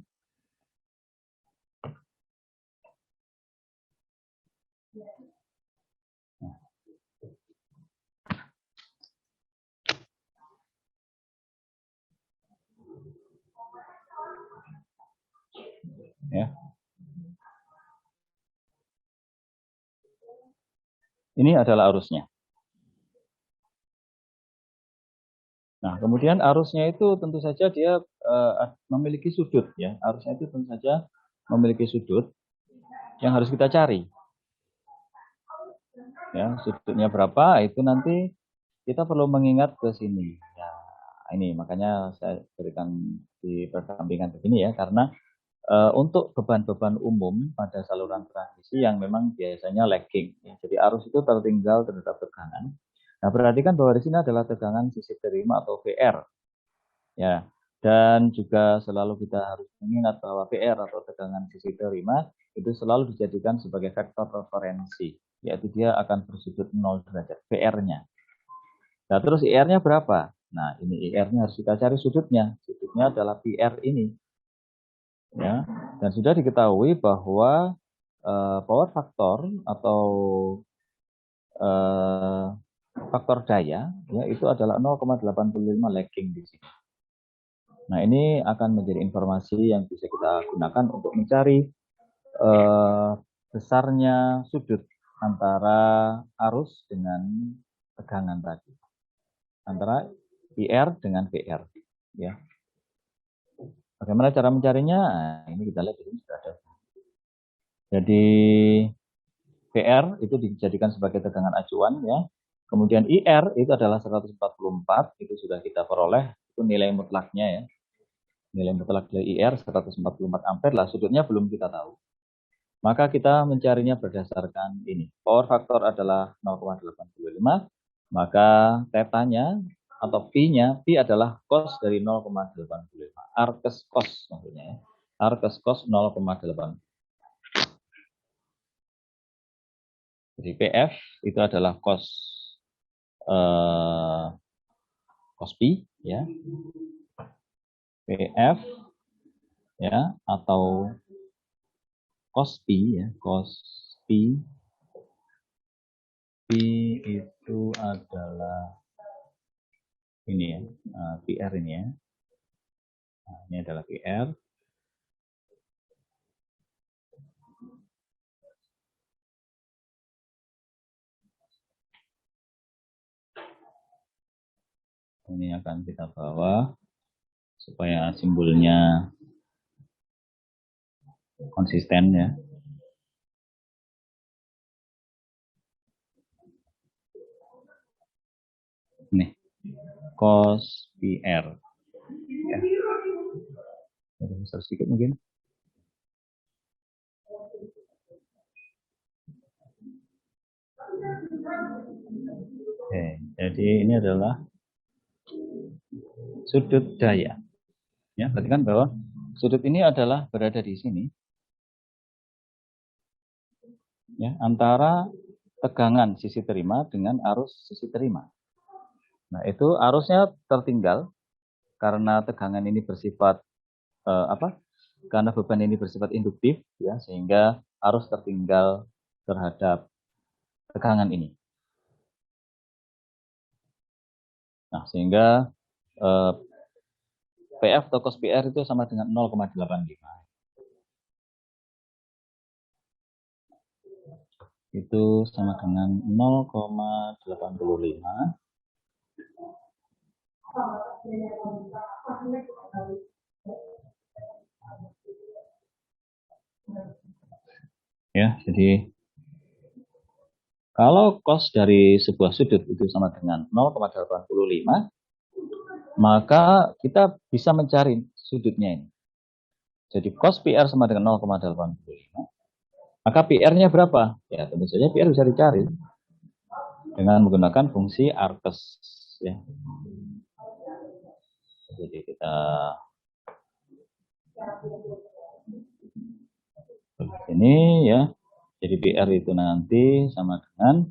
Ya. Ini adalah arusnya. Nah, kemudian arusnya itu tentu saja dia memiliki sudut ya. Arusnya itu tentu saja memiliki sudut yang harus kita cari. Ya, sudutnya berapa itu nanti kita perlu mengingat ke sini. Ya, ini makanya saya berikan di persampingan begini ya, karena untuk beban-beban umum pada saluran transmisi yang memang biasanya lagging. Ya. Jadi arus itu tertinggal terhadap tegangan. Nah, perhatikan bahwa di sini adalah tegangan sisi terima atau VR. Ya, dan juga selalu kita harus mengingat bahwa VR atau tegangan sisi terima itu selalu dijadikan sebagai faktor referensi, yaitu dia akan bersudut 0 derajat VR-nya. Nah, terus IR-nya berapa? Nah, ini IR-nya harus kita cari sudutnya. Sudutnya adalah PR ini. Ya, dan sudah diketahui bahwa power factor atau faktor daya ya itu adalah 0,85 lagging di sini. Nah, ini akan menjadi informasi yang bisa kita gunakan untuk mencari besarnya sudut antara arus dengan tegangan tadi, antara IR dengan VR ya. Bagaimana cara mencarinya? Nah, ini kita lihat di sini sudah ada. Jadi VR itu dijadikan sebagai tegangan acuan ya. Kemudian IR itu adalah 144, itu sudah kita peroleh, itu nilai mutlaknya ya. Nilai mutlak dari IR 144 ampere lah, sudutnya belum kita tahu. Maka kita mencarinya berdasarkan ini. Power factor adalah 0,85, maka tetanya atau P-nya, P adalah cos dari 0,85. Arkes cos maksudnya ya. Arkes cos 0,8. Jadi PF itu adalah cos P ya. PF ya atau cos P ya, cos P itu adalah ini ya, PR ini ya. Nah, ini adalah PR. Ini akan kita bawa supaya simbolnya konsisten ya. Nih, cos PR. Ya. Besar sedikit mungkin. Oke, jadi ini adalah sudut daya. Ya, perhatikan bahwa sudut ini adalah berada di sini. Ya, antara tegangan sisi terima dengan arus sisi terima. Nah, itu arusnya tertinggal karena tegangan ini bersifat karena beban ini bersifat induktif ya, sehingga arus tertinggal terhadap tegangan ini. Nah, sehingga PF atau cos PR itu sama dengan 0,85. Itu sama dengan 0,85. Ya, jadi kalau cos dari sebuah sudut itu sama dengan 0,85, maka kita bisa mencari sudutnya ini. Jadi cos PR sama dengan 0,85. Maka PR-nya berapa? Ya, tentu saja PR bisa dicari dengan menggunakan fungsi Arcus. Ya. Jadi kita ini ya. Jadi PR itu nanti sama dengan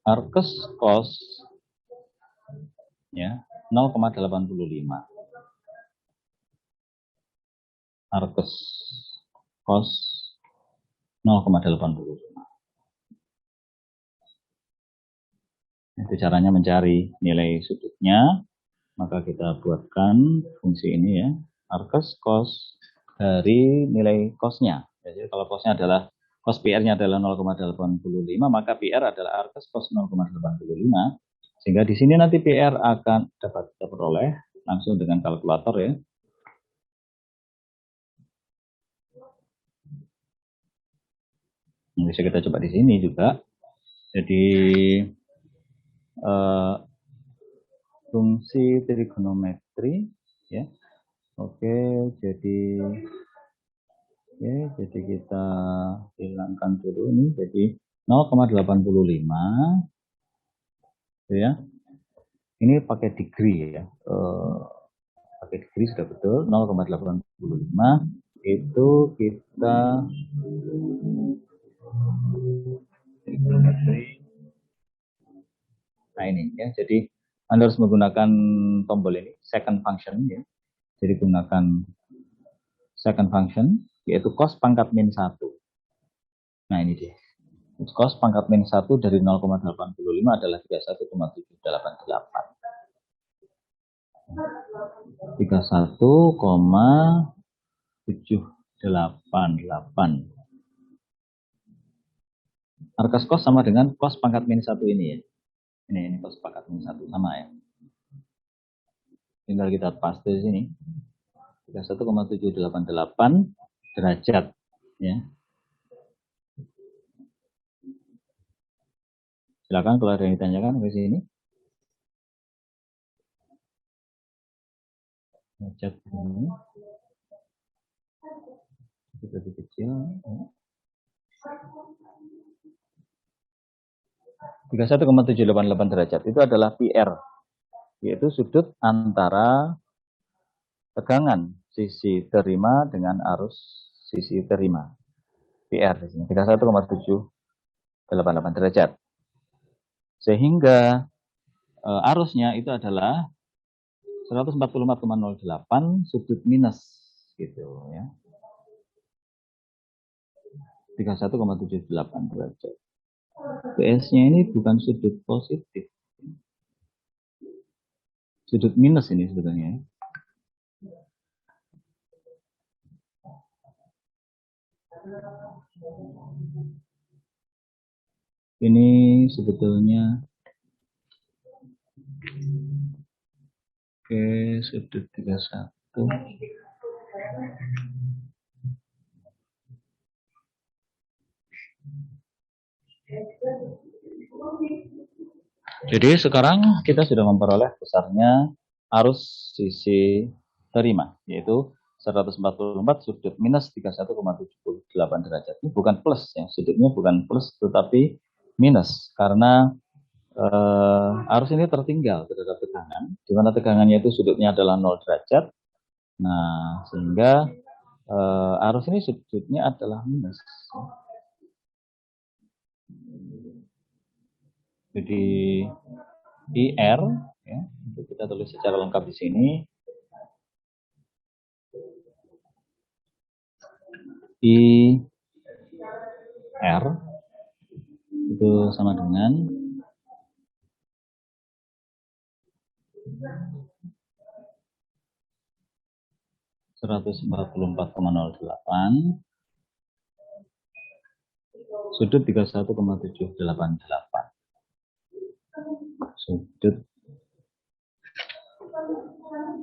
Arcus cos ya 0,85. Arcus cos 0,85. Itu caranya mencari nilai sudutnya. Maka kita buatkan fungsi ini ya. Arcus cos dari nilai cosnya. Jadi kalau cosnya adalah cos PR-nya adalah 0,85, maka PR adalah Arcus cos 0,85. Sehingga di sini nanti PR akan dapat kita peroleh langsung dengan kalkulator ya. Nah, bisa kita coba di sini juga. Jadi fungsi trigonometri ya. Oke, jadi kita hilangkan dulu ini jadi 0,85 ya. Ini pakai degree ya. Pakai degree sudah betul 0,85 itu kita nah ini ya. Jadi Anda harus menggunakan tombol ini second function ya. Jadi gunakan second function yaitu cos pangkat min 1. Nah ini dia. Cos pangkat min 1 dari 0,85 adalah 31,788. 31,788. Arcus cos sama dengan cos pangkat min 1 ini ya. Ini cos pangkat min 1 sama ya. Tinggal kita paste di sini. 31,788 derajat ya. Silakan kalau ada yang ditanyakan ke sini. Derajat ini lebih kecil ya. 31,788 derajat itu adalah PR, yaitu sudut antara tegangan sisi terima dengan arus sisi terima. PR di sini 31,788 derajat. Sehingga arusnya itu adalah 144,08 sudut minus gitu ya. 31,78 derajat. PS-nya ini bukan sudut positif. Sudut minus ini sebetulnya. Ini sebetulnya sudut 31. Jadi sekarang kita sudah memperoleh besarnya arus sisi terima, yaitu 144 sudut minus 31,78 derajat. Ini bukan plus ya, sudutnya bukan plus tetapi minus karena arus ini tertinggal terhadap tegangan, di mana tegangannya itu sudutnya adalah 0 derajat. Nah, sehingga arus ini sudutnya adalah minus. Jadi IR, ya, kita tulis secara lengkap di sini. IR itu sama dengan 144,08 sudut 31,788. Sudut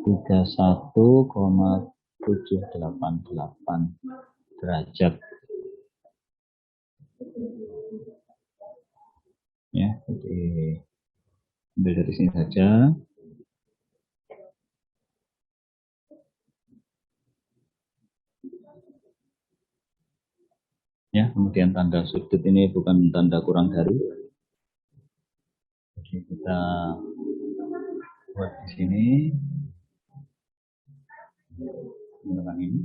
31,788 derajat. Ya, jadi ambil dari sini saja. Ya, kemudian tanda sudut ini bukan tanda kurang dari. Jadi kita buat di sini menggunakan ini.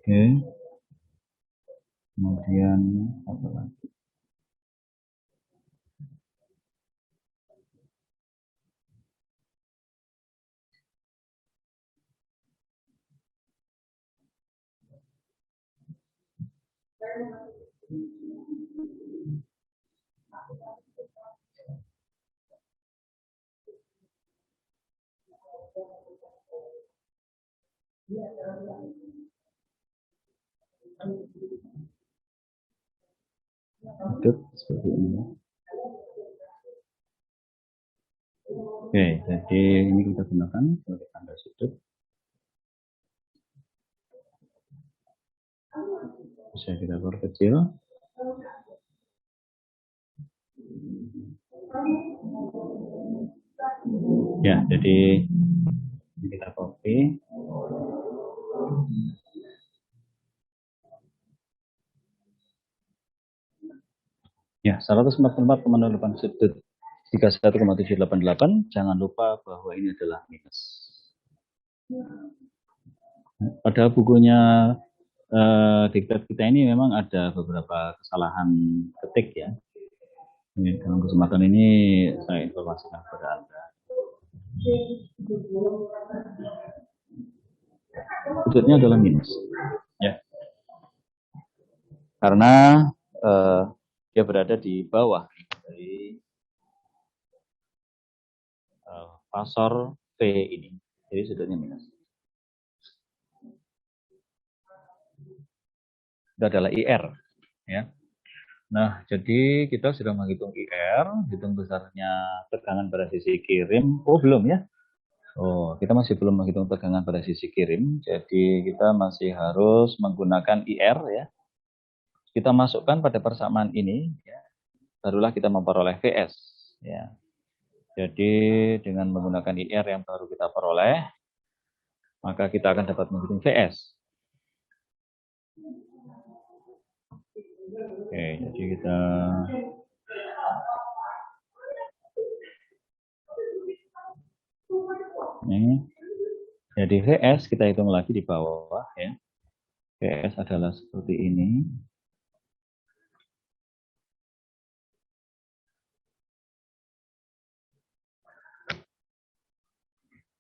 Oke. Kemudian apa lagi? Sudut seperti ini. Oke, jadi ini kita gunakan sebagai tanda sudut. Bisa kita perkecil. Ya, jadi ini kita copy. Ya, 144,08 sudut 31,788. Jangan lupa bahwa ini adalah minus. Pada bukunya diktat kita ini memang ada beberapa kesalahan ketik ya. Ini, dalam kesempatan ini saya informasikan kepada Anda. Sudutnya adalah minus. Ya. Karena dia berada di bawah dari pasor V ini. Jadi sudutnya minus. Itu adalah IR. Ya. Nah, jadi kita sudah menghitung IR, hitung besarnya tegangan pada sisi kirim. Oh, belum ya? Oh, kita masih belum menghitung tegangan pada sisi kirim. Jadi kita masih harus menggunakan IR ya. Kita masukkan pada persamaan ini, ya. Barulah kita memperoleh VS. Ya. Jadi dengan menggunakan IR yang baru kita peroleh, maka kita akan dapat menghitung VS. Oke, jadi kita ini. Jadi VS kita hitung lagi di bawah ya. VS adalah seperti ini.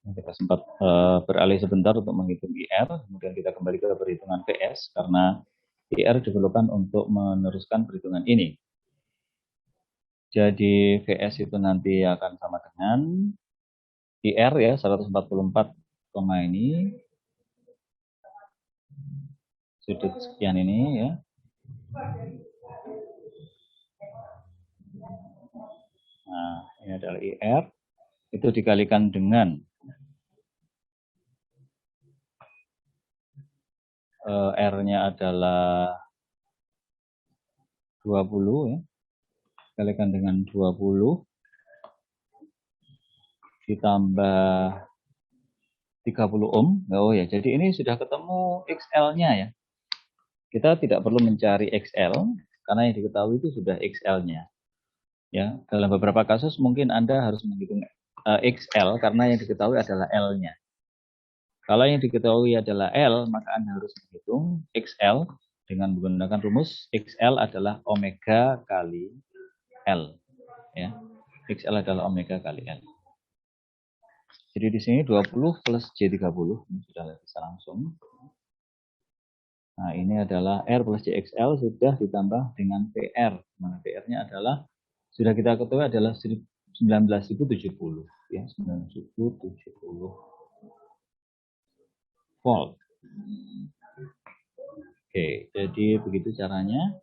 Kita sempat beralih sebentar untuk menghitung IR, kemudian kita kembali ke perhitungan VS karena IR diperlukan untuk meneruskan perhitungan ini. Jadi VS itu nanti akan sama dengan IR ya 144, ini sudut sekian ini ya. Nah, ini adalah IR itu dikalikan dengan R-nya adalah 20 ya. Kalikan dengan 20 ditambah 30 ohm. Oh ya, jadi ini sudah ketemu XL-nya ya. Kita tidak perlu mencari XL karena yang diketahui itu sudah XL-nya. Ya, dalam beberapa kasus mungkin Anda harus menghitung XL karena yang diketahui adalah L-nya. Kalau yang diketahui adalah L, maka Anda harus menghitung XL dengan menggunakan rumus XL adalah omega kali L. Ya. XL adalah omega kali L. Jadi di sini 20 plus J30, ini sudah bisa langsung. Nah, ini adalah R plus JXL sudah ditambah dengan PR. Mana PR-nya adalah, sudah kita ketahui adalah 19.070. Ya, 19.070 volt. Oke, jadi begitu caranya.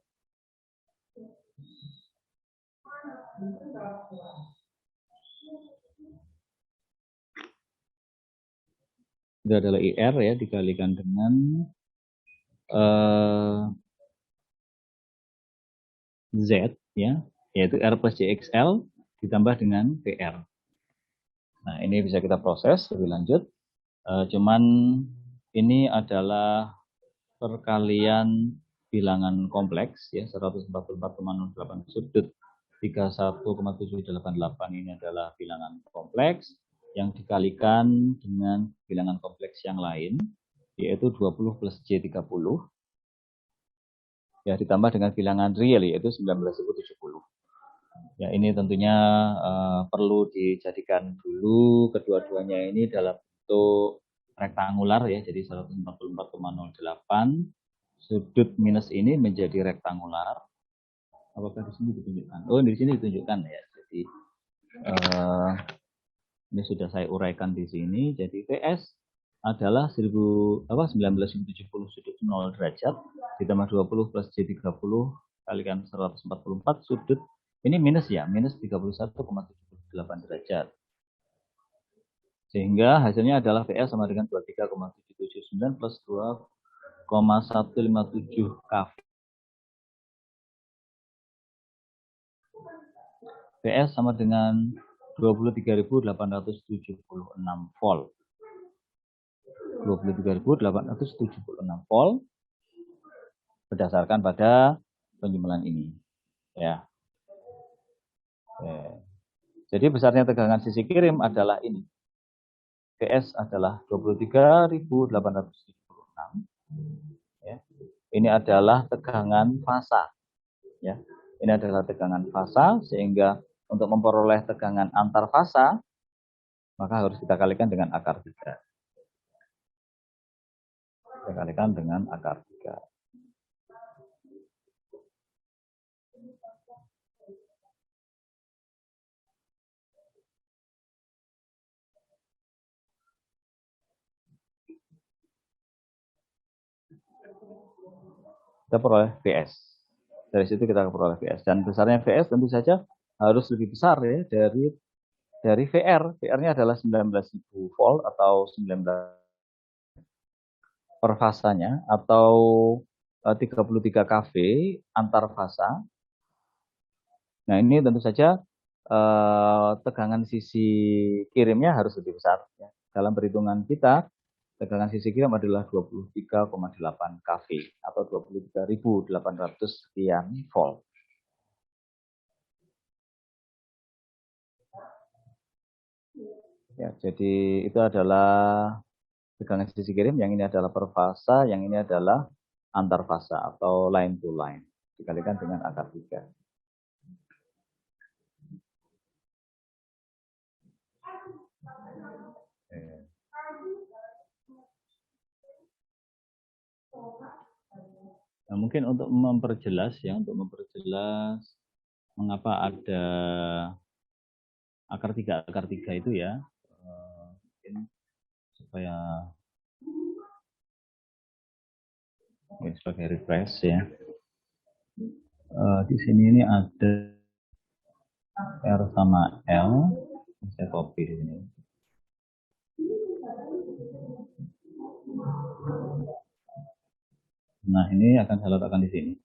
Itu adalah IR ya, dikalikan dengan Z ya, yaitu R plus JXL ditambah dengan PR. Nah, ini bisa kita proses lebih lanjut. Cuman ini adalah perkalian bilangan kompleks ya, 144,08 sudut 31,788 ini adalah bilangan kompleks yang dikalikan dengan bilangan kompleks yang lain yaitu 20 plus J30 ya, ditambah dengan bilangan real yaitu 19.070. Ya, ini tentunya perlu dijadikan dulu kedua-duanya ini dalam bentuk rektangular ya, jadi 144,08 sudut minus ini menjadi rektangular. Apakah di sini ditunjukkan? Oh, di sini ditunjukkan ya. Jadi ini sudah saya uraikan di sini. Jadi VS adalah 1970 sudut 0 derajat ditambah 20 plus J30 kalikan 144 sudut ini minus ya, minus 31,78 derajat. Sehingga hasilnya adalah VS sama dengan 23,779 plus 2,157 kV. VS sama dengan 23.876 volt. 23.876 volt berdasarkan pada penjumlahan ini. Ya. Jadi besarnya tegangan sisi kirim adalah ini. VS adalah 23.876. Ya. Ini adalah tegangan fasa. Ya. Ini adalah tegangan fasa, sehingga untuk memperoleh tegangan antar fasa, maka harus kita kalikan dengan akar 3. Kita kalikan dengan akar 3. Kita peroleh VS. Dari situ kita peroleh VS. Dan besarnya VS tentu saja harus lebih besar ya dari VR. VR-nya adalah 19.000 volt atau 19 per fasanya atau 33 kV antar fasa. Nah, ini tentu saja tegangan sisi kirimnya harus lebih besar. Ya. Dalam perhitungan kita, tegangan sisi kirim adalah 23,8 kV atau 23.800 sekian volt. Ya, jadi itu adalah tegangan sisi kirim, yang ini adalah per fasa, yang ini adalah antar fasa atau line to line. Dikalikan dengan akar 3. Nah, mungkin untuk memperjelas mengapa ada akar 3 itu ya, mungkin supaya ini sebagai refresh ya. Di sini ini ada R sama L, saya copy di sini. Nah, ini akan saya letakkan di sini.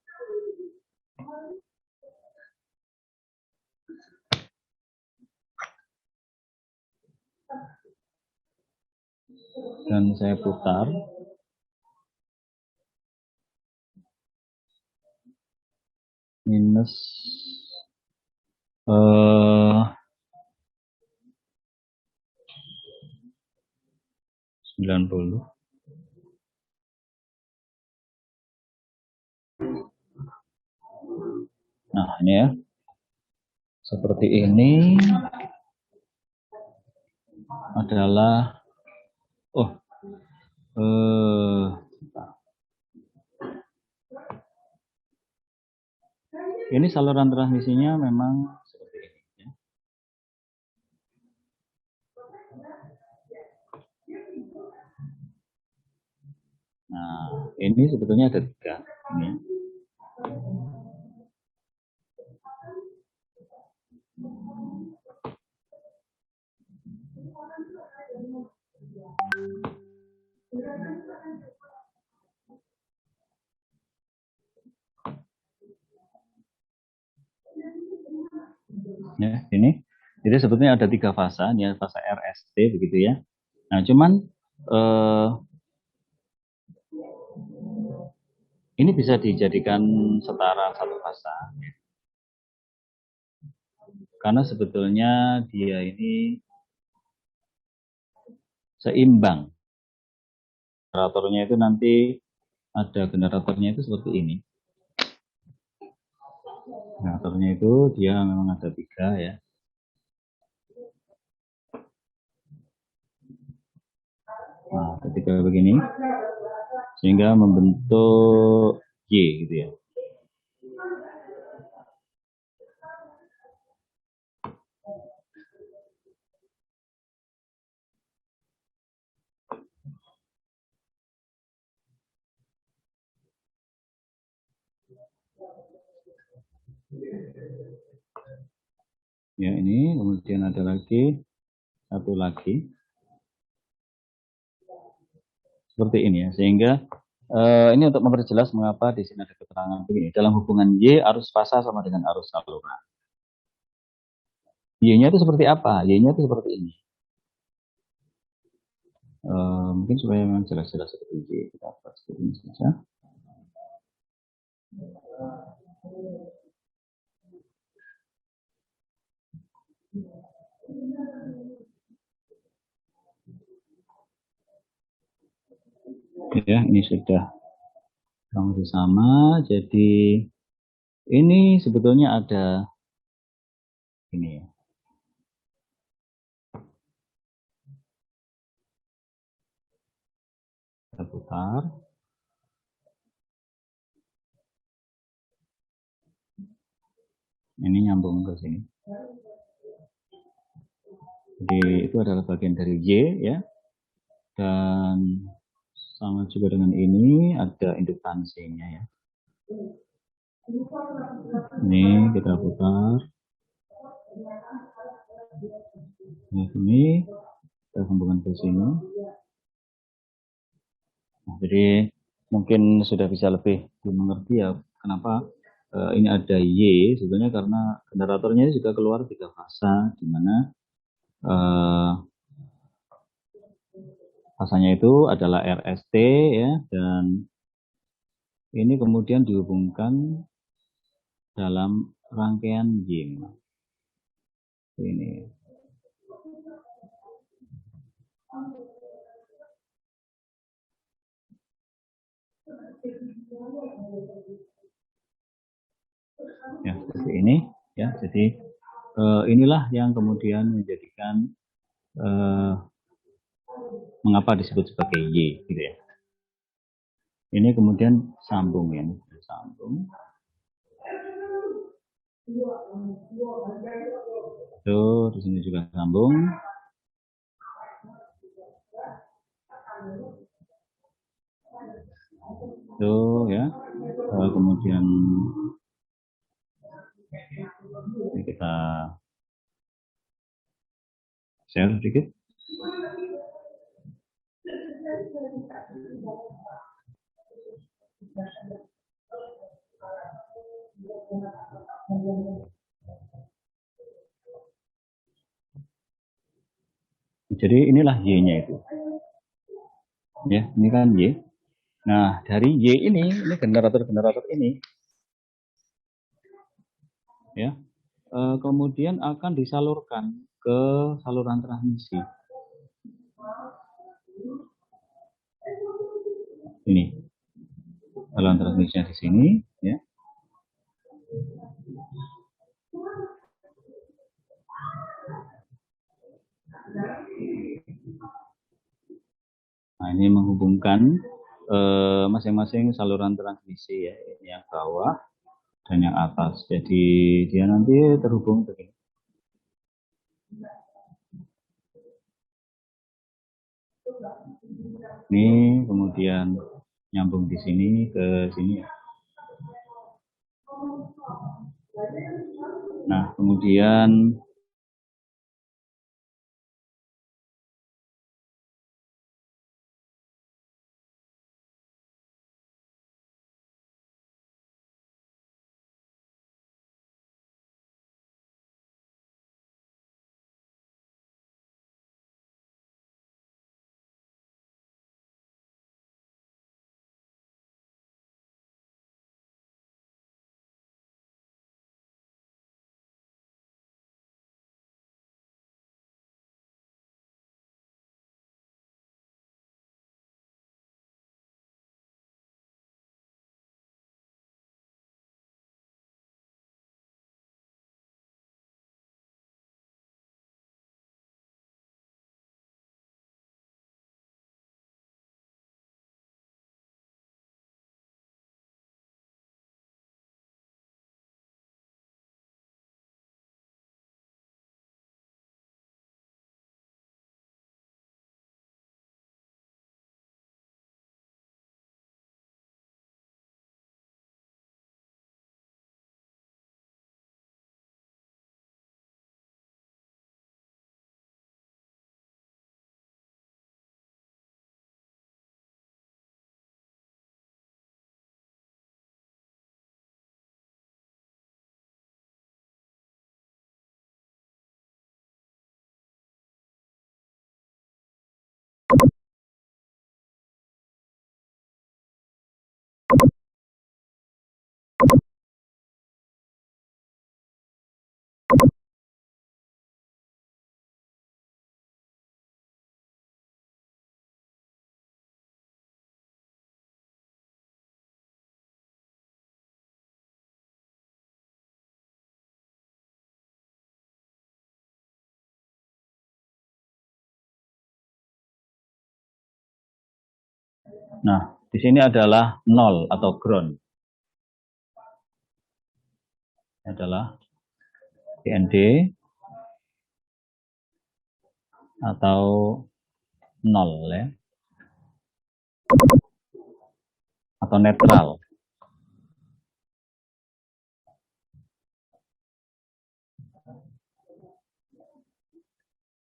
Dan saya putar. Minus 90. Nah, ini ya. Seperti ini adalah ini saluran transmisinya memang seperti ini ya. Nah, ini sebetulnya ada 3 ini. Ya, ini. Jadi sebetulnya ada 3 fasa, ini fasa RST begitu ya. Nah, cuman ini bisa dijadikan setara satu fasa. Karena sebetulnya dia ini seimbang. Generatornya itu nanti ada generatornya itu seperti ini. Generatornya itu dia memang ada 3 ya. Nah, ketika begini, sehingga membentuk Y gitu ya. Ya, ini kemudian ada lagi satu lagi seperti ini ya, sehingga ini untuk memperjelas mengapa di sini ada keterangan begini. Dalam hubungan Y, arus fasa sama dengan arus saluran. Y-nya itu seperti apa? Y-nya itu seperti ini. Mungkin supaya memang jelas-jelas seperti Y, kita buat seperti ini saja. Ya, ini sudah kurang sama. Jadi ini sebetulnya ada ini ya. Kita putar. Ini nyambung ke sini. Jadi itu adalah bagian dari Y ya. Dan sama juga dengan ini ada induktansinya ya. Ini kita putar. Nah, ini kita sambungkan ke sini. Nah, jadi mungkin sudah bisa lebih dimengerti ya kenapa ini ada Y sebetulnya karena generatornya juga keluar 3 fasa, di mana fasanya itu adalah RST ya, dan ini kemudian dihubungkan dalam rangkaian Y. Ini. Ya, seperti ini ya. Jadi inilah yang kemudian menjadikan mengapa disebut sebagai Y gitu ya. Ini kemudian sambung ya, sambung. Tuh, di sini juga sambung. Tuh ya. Kemudian ini kita share sedikit. Jadi inilah Y-nya itu. Ya, ini kan Y. Nah, dari Y ini generator-generator ini, ya, kemudian akan disalurkan ke saluran transmisi. Ini saluran transmisinya di sini, ya. Nah, ini menghubungkan masing-masing saluran transmisi ya, ini yang bawah dan yang atas. Jadi dia nanti terhubung begini. Ini kemudian nyambung di sini ke sini. Nah, kemudian nah, di sini adalah 0 atau ground. Ini adalah PND atau 0 ya. Atau netral.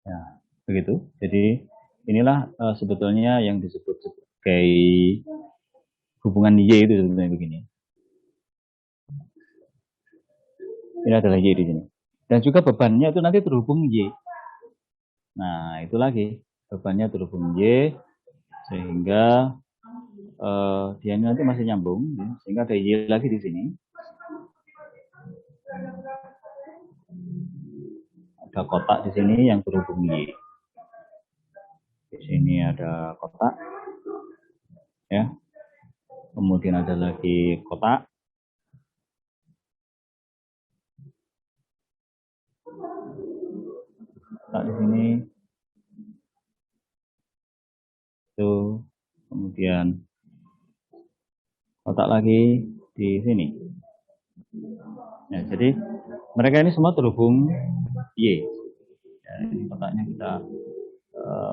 Ya, begitu. Jadi inilah sebetulnya yang disebut sebagai hubungan Y itu sebetulnya begini. Ini adalah Y di sini. Dan juga bebannya itu nanti terhubung Y. Nah, itu lagi. Bebannya terhubung Y. Sehingga dia ini nanti masih nyambung. Ya. Sehingga ada Y lagi di sini. Ada kotak di sini yang terhubung Y. Di sini ada kotak. Ya. Kemudian ada lagi kotak. Kotak di sini. Itu. Kemudian kotak lagi di sini. Ya, jadi mereka ini semua terhubung Y. Ya, ini kotaknya kita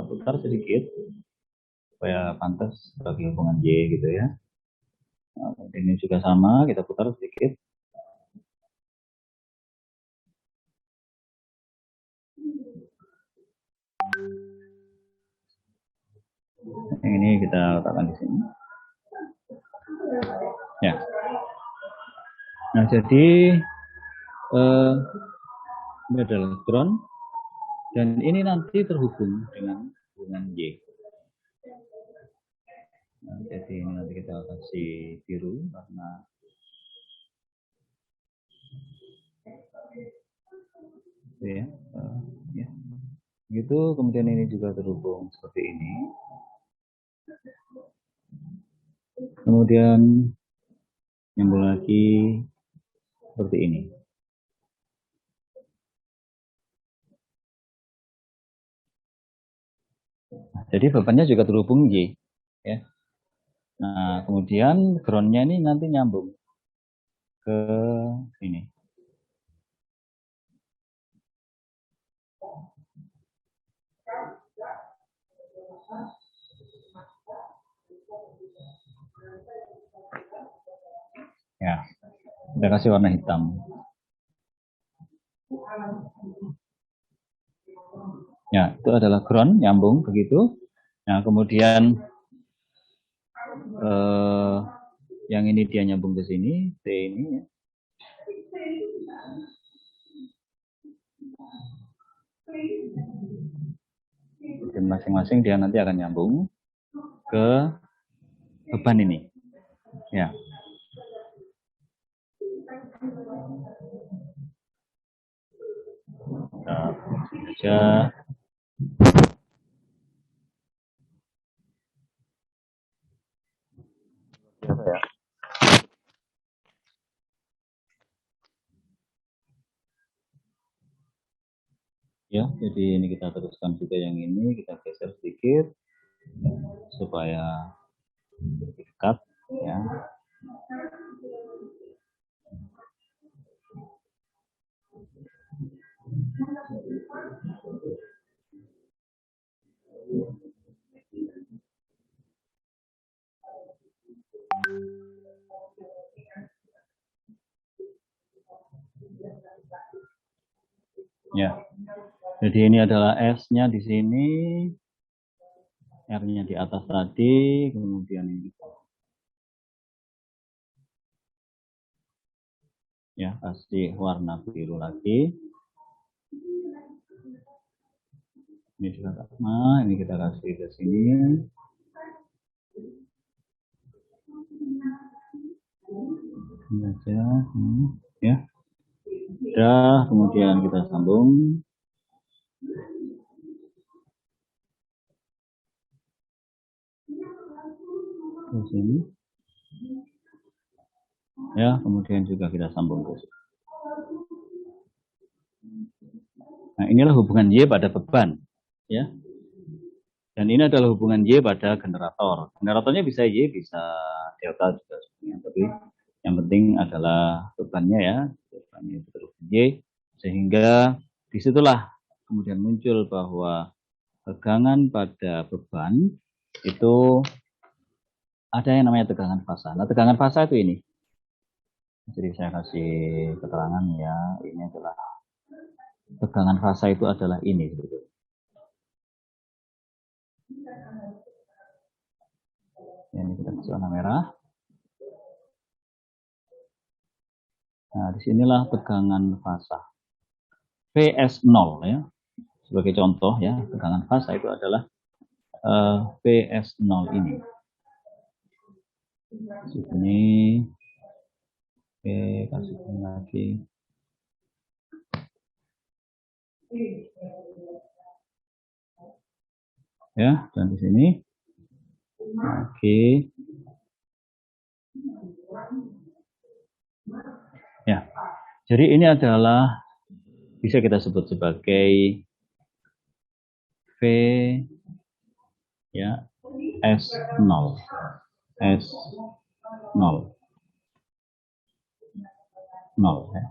putar sedikit supaya pantas bagi hubungan Y gitu ya. Nah, ini juga sama, kita putar sedikit. Yang ini kita letakkan di sini. Ya. Nah, jadi ini adalah ground dan ini nanti terhubung dengan hubungan Y. Nah, jadi ini nanti kita kasih biru karena ya, ya. Gitu, kemudian ini juga terhubung seperti ini. Kemudian nyambung lagi seperti ini. Nah, jadi bebannya juga terhubung Y. Ya. Nah, kemudian groundnya ini nanti nyambung ke sini. Ya, kita kasih warna hitam. Ya, itu adalah ground nyambung begitu. Nah, kemudian yang ini dia nyambung ke sini, T ini ya. Dan masing-masing dia nanti akan nyambung ke beban ini. Ya. Kita aja. Ya, jadi ini kita teruskan juga yang ini, kita geser sedikit supaya lebih dekat ya. Ya. Jadi ini adalah S-nya di sini, R-nya di atas tadi, kemudian ini. Ya, kasih warna biru lagi. Ini juga sama, ini kita kasih ke sini. Ini aja, ya. Udah, kemudian kita sambung. Ke sini. Ya, kemudian juga kita sambung ke sini. Nah, inilah hubungan Y pada beban, ya. Dan ini adalah hubungan Y pada generator. Generatornya bisa Y, bisa delta juga sebenarnya. Tapi yang penting adalah bebannya ya, bebannya itu terus Y, sehingga disitulah kemudian muncul bahwa tegangan pada beban itu ada yang namanya tegangan fasa. Nah, tegangan fasa itu ini. Jadi saya kasih keterangan ya, ini adalah tegangan fasa itu adalah ini sebetulnya. Ini kita kasih warna merah. Nah, disinilah tegangan fasa. Vs0 ya. Sebagai contoh ya, tegangan fasa itu adalah Vs0 ini. Sini, oke, kasih ini lagi. Ya, dan di sini. Oke. Ya. Jadi ini adalah bisa kita sebut sebagai V ya S0. S0. 0 ya.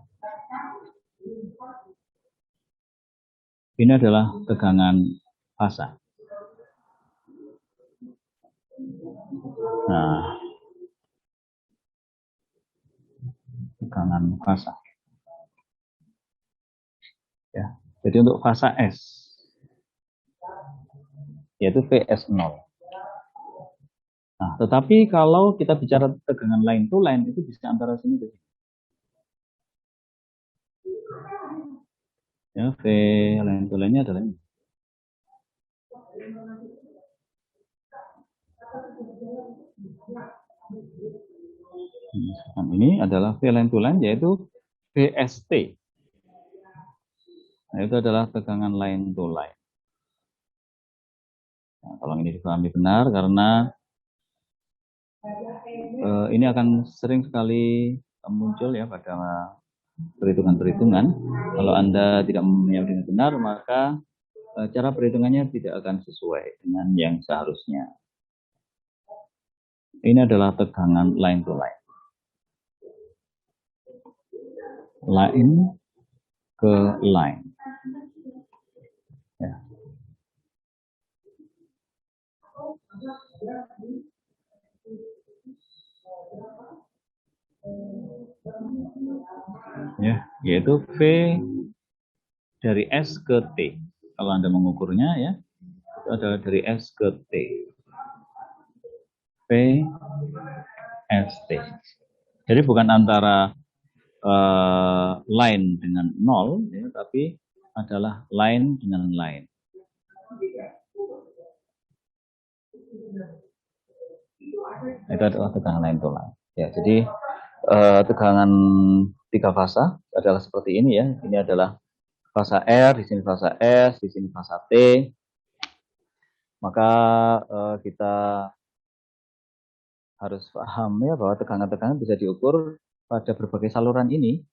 Ini adalah tegangan fasa. Nah, tegangan fasa. Ya. Jadi untuk fasa S yaitu Vs0. Nah, tetapi kalau kita bicara tegangan line to line itu bisa antara sini ke sini. Ya, V line to line-nya adalah ini. Ini adalah V line to line yaitu VST. Nah, itu adalah tegangan line to line. Nah, tolong ini dipahami benar karena ini akan sering sekali muncul ya pada perhitungan-perhitungan. Kalau Anda tidak memahami dengan benar, maka cara perhitungannya tidak akan sesuai dengan yang seharusnya. Ini adalah tegangan line to line. Line ke line. Ya. Ya, yaitu V dari S ke T. Kalau Anda mengukurnya ya, itu adalah dari S ke T. V S T. Jadi bukan antara line dengan 0, ya, tapi adalah line dengan line. Itu adalah tegangan line to line. Ya, jadi tegangan tiga fasa adalah seperti ini ya. Ini adalah fasa R, di sini fasa S, di sini fasa T. Maka kita harus paham ya bahwa tegangan-tegangan bisa diukur pada berbagai saluran ini.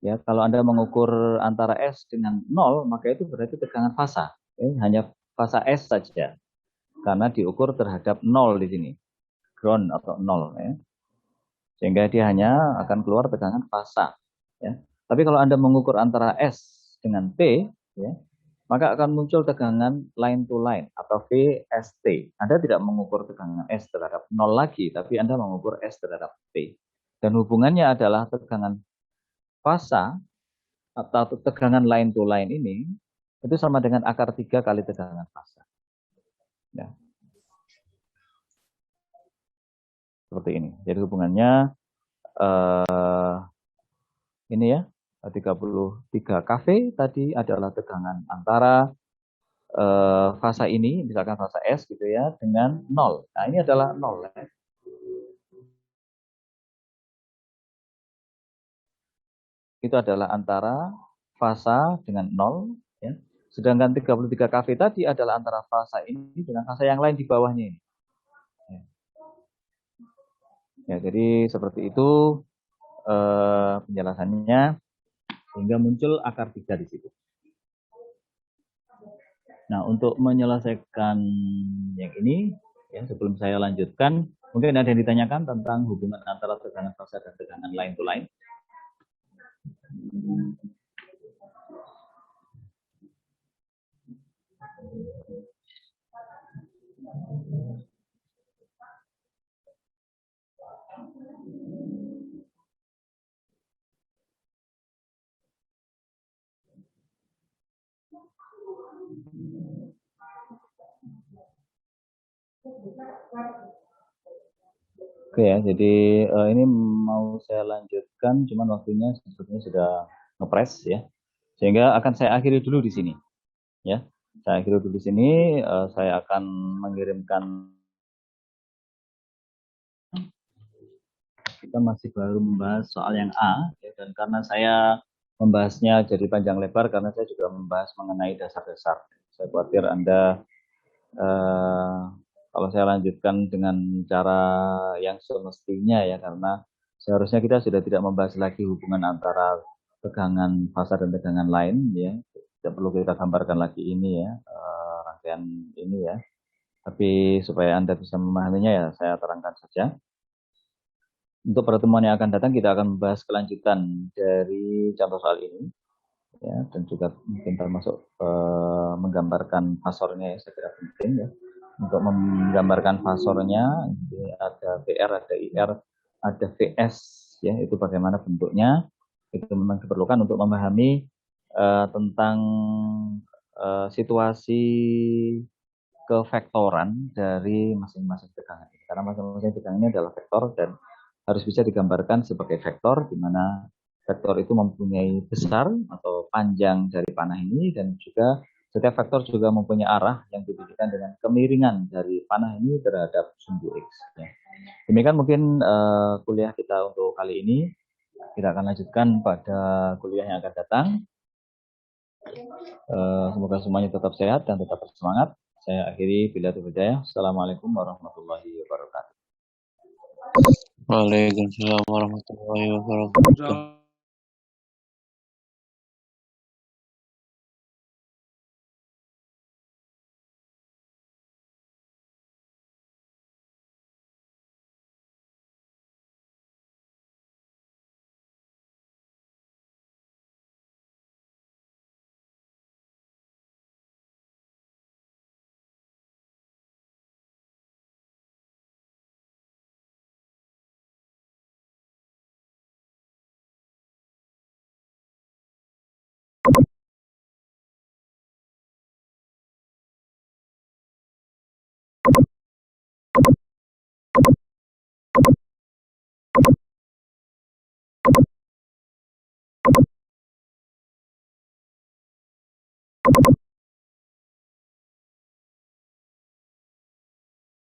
Ya, kalau Anda mengukur antara S dengan 0, maka itu berarti tegangan fasa. Ya, hanya fasa S saja. Karena diukur terhadap 0 di sini. Ground atau 0 ya. Sehingga dia hanya akan keluar tegangan fasa. Ya. Tapi kalau Anda mengukur antara S dengan T, ya, maka akan muncul tegangan line to line atau VST. Anda tidak mengukur tegangan S terhadap 0 lagi, tapi Anda mengukur S terhadap T. Dan hubungannya adalah tegangan fasa atau tegangan line to line ini itu sama dengan akar 3 kali tegangan fasa. Ya. Seperti ini. Jadi hubungannya ini ya, 33 kV tadi adalah tegangan antara fasa ini, misalkan fasa S gitu ya, dengan 0. Nah, ini adalah 0 ya. Itu adalah antara fasa dengan 0 ya. Sedangkan 33 kV tadi adalah antara fasa ini dengan fasa yang lain di bawahnya ini. Ya, jadi seperti itu penjelasannya sehingga muncul akar 3 di situ. Nah, untuk menyelesaikan yang ini ya, sebelum saya lanjutkan, mungkin ada yang ditanyakan tentang hubungan antara tegangan fasa dan tegangan line to line. Oke ya, jadi ini mau saya lanjutkan, cuman waktunya sebetulnya sudah ngepres ya, sehingga akan saya akhiri dulu di sini ya. Saya akhiri dulu di sini, saya akan mengirimkan. Kita masih baru membahas soal yang A, ya, dan karena saya membahasnya jadi panjang lebar, karena saya juga membahas mengenai dasar-dasar. Saya khawatir Anda, kalau saya lanjutkan dengan cara yang semestinya ya, karena seharusnya kita sudah tidak membahas lagi hubungan antara tegangan fasa dan tegangan lain, ya. Tidak perlu kita gambarkan lagi ini ya, rangkaian ini ya. Tapi supaya Anda bisa memahaminya ya, saya terangkan saja. Untuk pertemuan yang akan datang kita akan membahas kelanjutan dari contoh soal ini ya, dan juga mungkin termasuk menggambarkan fasornya ya, saya kira penting ya. Untuk menggambarkan fasornya ada PR, ada IR, ada VS ya, itu bagaimana bentuknya, itu memang diperlukan untuk memahami tentang situasi kevektoran dari masing-masing tegangan ini. Karena masing-masing tegangan ini adalah vektor dan harus bisa digambarkan sebagai vektor, di mana vektor itu mempunyai besar atau panjang dari panah ini, dan juga setiap vektor juga mempunyai arah yang diberikan dengan kemiringan dari panah ini terhadap sumbu X. Ya. Demikian mungkin kuliah kita untuk kali ini. Kita akan lanjutkan pada kuliah yang akan datang. Semoga semuanya tetap sehat dan tetap bersemangat. Saya akhiri bila hidayah. Assalamualaikum warahmatullahi wabarakatuh. Waalaikumsalam warahmatullahi wabarakatuh.